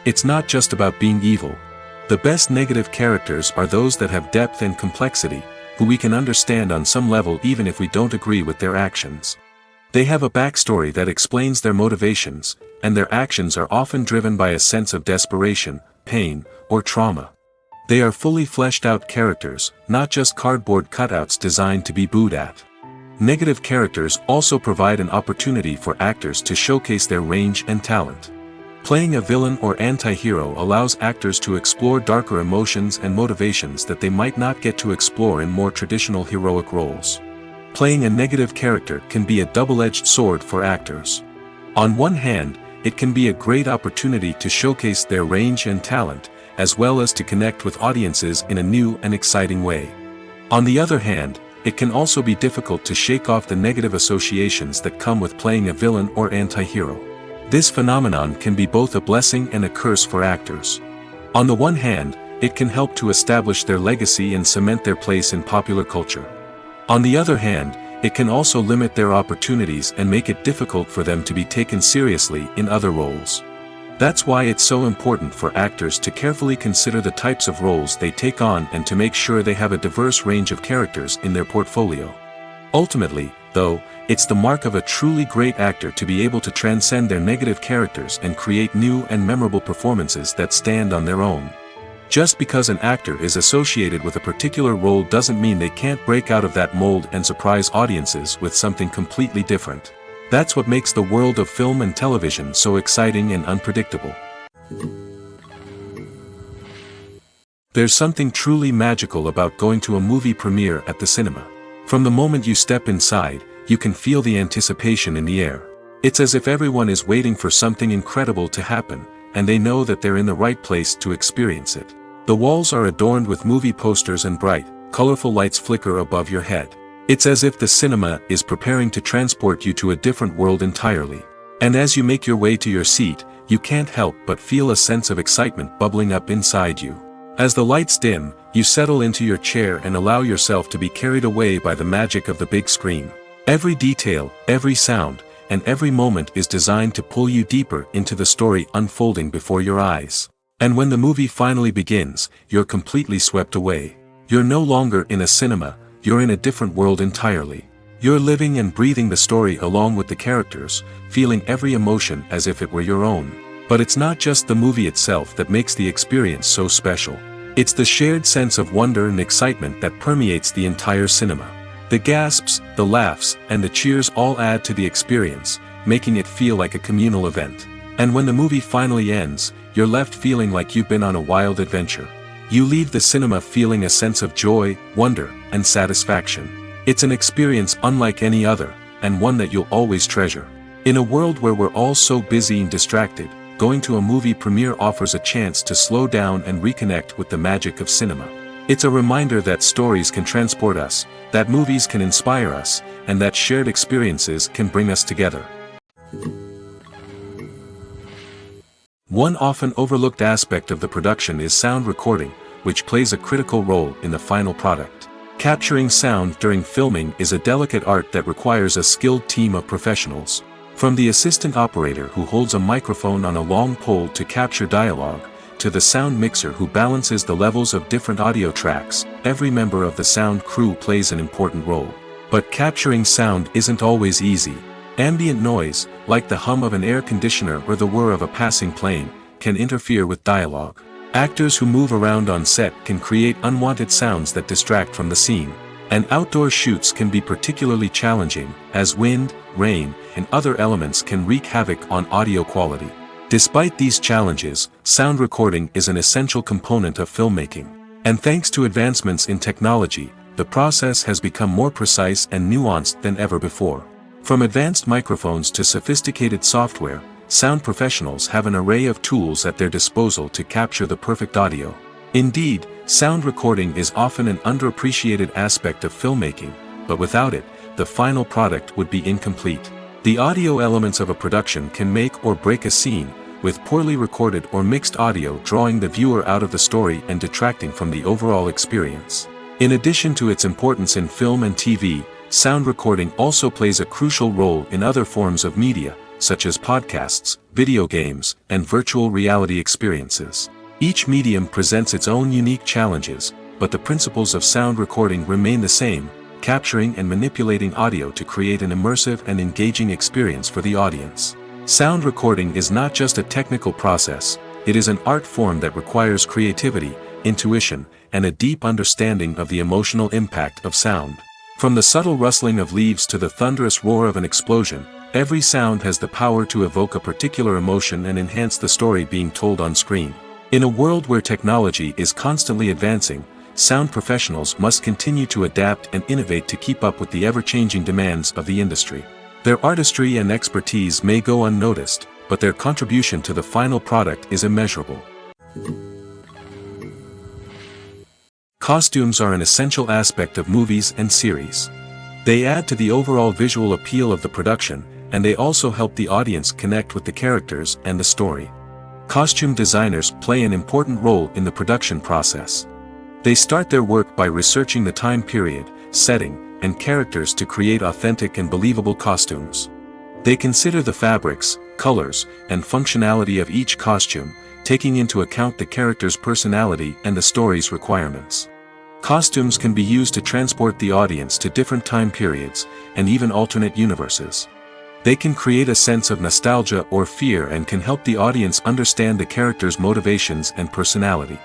It's not just about being evil. The best negative characters are those that have depth and complexity, who we can understand on some level even if we don't agree with their actions. They have a backstory that explains their motivations, and their actions are often driven by a sense of desperation, pain, or trauma. They are fully fleshed out characters, not just cardboard cutouts designed to be booed at. Negative characters also provide an opportunity for actors to showcase their range and talent. Playing a villain or anti-hero allows actors to explore darker emotions and motivations that they might not get to explore in more traditional heroic roles. Playing a negative character can be a double-edged sword for actors. On one hand, it can be a great opportunity to showcase their range and talent, as well as to connect with audiences in a new and exciting way. On the other hand, it can also be difficult to shake off the negative associations that come with playing a villain or anti-hero. This phenomenon can be both a blessing and a curse for actors. On the one hand, it can help to establish their legacy and cement their place in popular culture. On the other hand, it can also limit their opportunities and make it difficult for them to be taken seriously in other roles. That's why it's so important for actors to carefully consider the types of roles they take on and to make sure they have a diverse range of characters in their portfolio. Ultimately, though, it's the mark of a truly great actor to be able to transcend their negative characters and create new and memorable performances that stand on their own. Just because an actor is associated with a particular role doesn't mean they can't break out of that mold and surprise audiences with something completely different. That's what makes the world of film and television so exciting and unpredictable. There's something truly magical about going to a movie premiere at the cinema. From the moment you step inside, you can feel the anticipation in the air. It's as if everyone is waiting for something incredible to happen, and they know that they're in the right place to experience it. The walls are adorned with movie posters and bright, colorful lights flicker above your head. It's as if the cinema is preparing to transport you to a different world entirely. And as you make your way to your seat, you can't help but feel a sense of excitement bubbling up inside you. As the lights dim, you settle into your chair and allow yourself to be carried away by the magic of the big screen. Every detail, every sound, and every moment is designed to pull you deeper into the story unfolding before your eyes. And when the movie finally begins, you're completely swept away. You're no longer in a cinema, you're in a different world entirely. You're living and breathing the story along with the characters, feeling every emotion as if it were your own. But it's not just the movie itself that makes the experience so special. It's the shared sense of wonder and excitement that permeates the entire cinema. The gasps, the laughs, and the cheers all add to the experience, making it feel like a communal event. And when the movie finally ends, you're left feeling like you've been on a wild adventure. You leave the cinema feeling a sense of joy, wonder, and satisfaction. It's an experience unlike any other, and one that you'll always treasure. In a world where we're all so busy and distracted, going to a movie premiere offers a chance to slow down and reconnect with the magic of cinema. It's a reminder that stories can transport us, that movies can inspire us, and that shared experiences can bring us together. One often overlooked aspect of the production is sound recording, which plays a critical role in the final product. Capturing sound during filming is a delicate art that requires a skilled team of professionals. From the assistant operator who holds a microphone on a long pole to capture dialogue, to the sound mixer who balances the levels of different audio tracks, every member of the sound crew plays an important role. But capturing sound isn't always easy. Ambient noise, like the hum of an air conditioner or the whir of a passing plane, can interfere with dialogue. Actors who move around on set can create unwanted sounds that distract from the scene. And outdoor shoots can be particularly challenging, as wind, rain, and other elements can wreak havoc on audio quality. Despite these challenges, sound recording is an essential component of filmmaking. And thanks to advancements in technology, the process has become more precise and nuanced than ever before. From advanced microphones to sophisticated software, sound professionals have an array of tools at their disposal to capture the perfect audio. Indeed, sound recording is often an underappreciated aspect of filmmaking, but without it, the final product would be incomplete. The audio elements of a production can make or break a scene, with poorly recorded or mixed audio drawing the viewer out of the story and detracting from the overall experience. In addition to its importance in film and TV, sound recording also plays a crucial role in other forms of media, such as podcasts, video games, and virtual reality experiences. Each medium presents its own unique challenges, but the principles of sound recording remain the same, capturing and manipulating audio to create an immersive and engaging experience for the audience. Sound recording is not just a technical process, it is an art form that requires creativity, intuition, and a deep understanding of the emotional impact of sound. From the subtle rustling of leaves to the thunderous roar of an explosion, every sound has the power to evoke a particular emotion and enhance the story being told on screen. In a world where technology is constantly advancing, sound professionals must continue to adapt and innovate to keep up with the ever-changing demands of the industry. Their artistry and expertise may go unnoticed, but their contribution to the final product is immeasurable. Costumes are an essential aspect of movies and series. They add to the overall visual appeal of the production, and they also help the audience connect with the characters and the story. Costume designers play an important role in the production process. They start their work by researching the time period, setting, and characters to create authentic and believable costumes. They consider the fabrics, colors, and functionality of each costume, taking into account the character's personality and the story's requirements. Costumes can be used to transport the audience to different time periods, and even alternate universes. They can create a sense of nostalgia or fear and can help the audience understand the character's motivations and personality.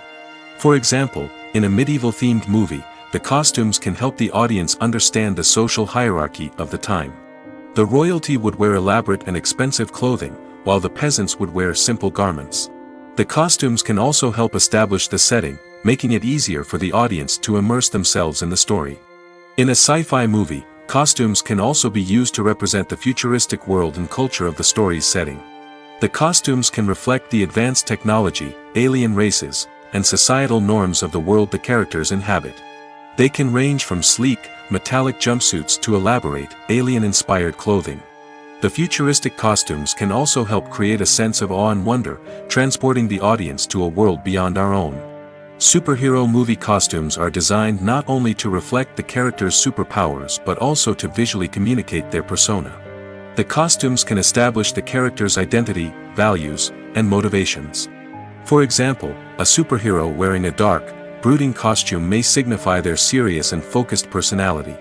For example, in a medieval-themed movie, the costumes can help the audience understand the social hierarchy of the time. The royalty would wear elaborate and expensive clothing, while the peasants would wear simple garments. The costumes can also help establish the setting, making it easier for the audience to immerse themselves in the story. In a sci-fi movie, costumes can also be used to represent the futuristic world and culture of the story's setting. The costumes can reflect the advanced technology, alien races, and societal norms of the world the characters inhabit. They can range from sleek, metallic jumpsuits to elaborate, alien-inspired clothing. The futuristic costumes can also help create a sense of awe and wonder, transporting the audience to a world beyond our own. Superhero movie costumes are designed not only to reflect the character's superpowers but also to visually communicate their persona. The costumes can establish the character's identity, values, and motivations. For example, a superhero wearing a dark, brooding costume may signify their serious and focused personality.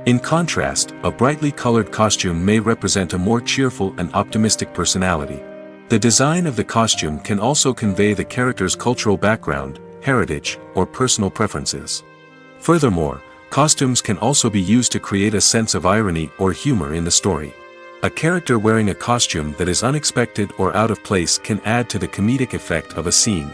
In contrast, a brightly colored costume may represent a more cheerful and optimistic personality. The design of the costume can also convey the character's cultural background, heritage, or personal preferences. Furthermore, costumes can also be used to create a sense of irony or humor in the story. A character wearing a costume that is unexpected or out of place can add to the comedic effect of a scene.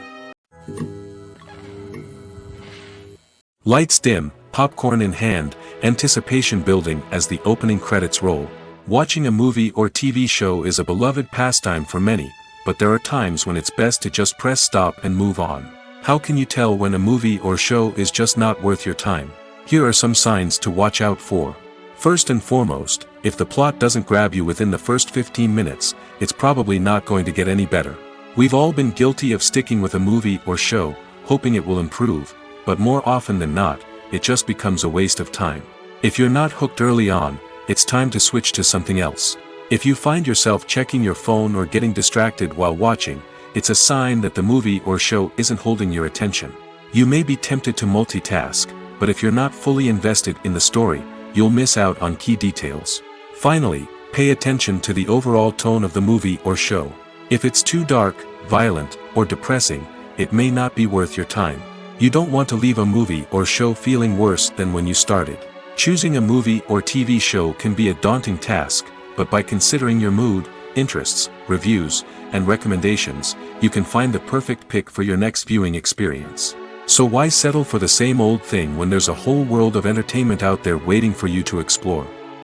Lights dim, popcorn in hand, anticipation building as the opening credits roll. Watching a movie or TV show is a beloved pastime for many, but there are times when it's best to just press stop and move on. How can you tell when a movie or show is just not worth your time? Here are some signs to watch out for. First and foremost, if the plot doesn't grab you within the first 15 minutes, it's probably not going to get any better. We've all been guilty of sticking with a movie or show, hoping it will improve, but more often than not, it just becomes a waste of time. If you're not hooked early on, it's time to switch to something else. If you find yourself checking your phone or getting distracted while watching, it's a sign that the movie or show isn't holding your attention. You may be tempted to multitask, but if you're not fully invested in the story, you'll miss out on key details. Finally, pay attention to the overall tone of the movie or show. If it's too dark, violent, or depressing, it may not be worth your time. You don't want to leave a movie or show feeling worse than when you started. Choosing a movie or TV show can be a daunting task, but by considering your mood, interests, reviews, and recommendations, you can find the perfect pick for your next viewing experience. So why settle for the same old thing when there's a whole world of entertainment out there waiting for you to explore?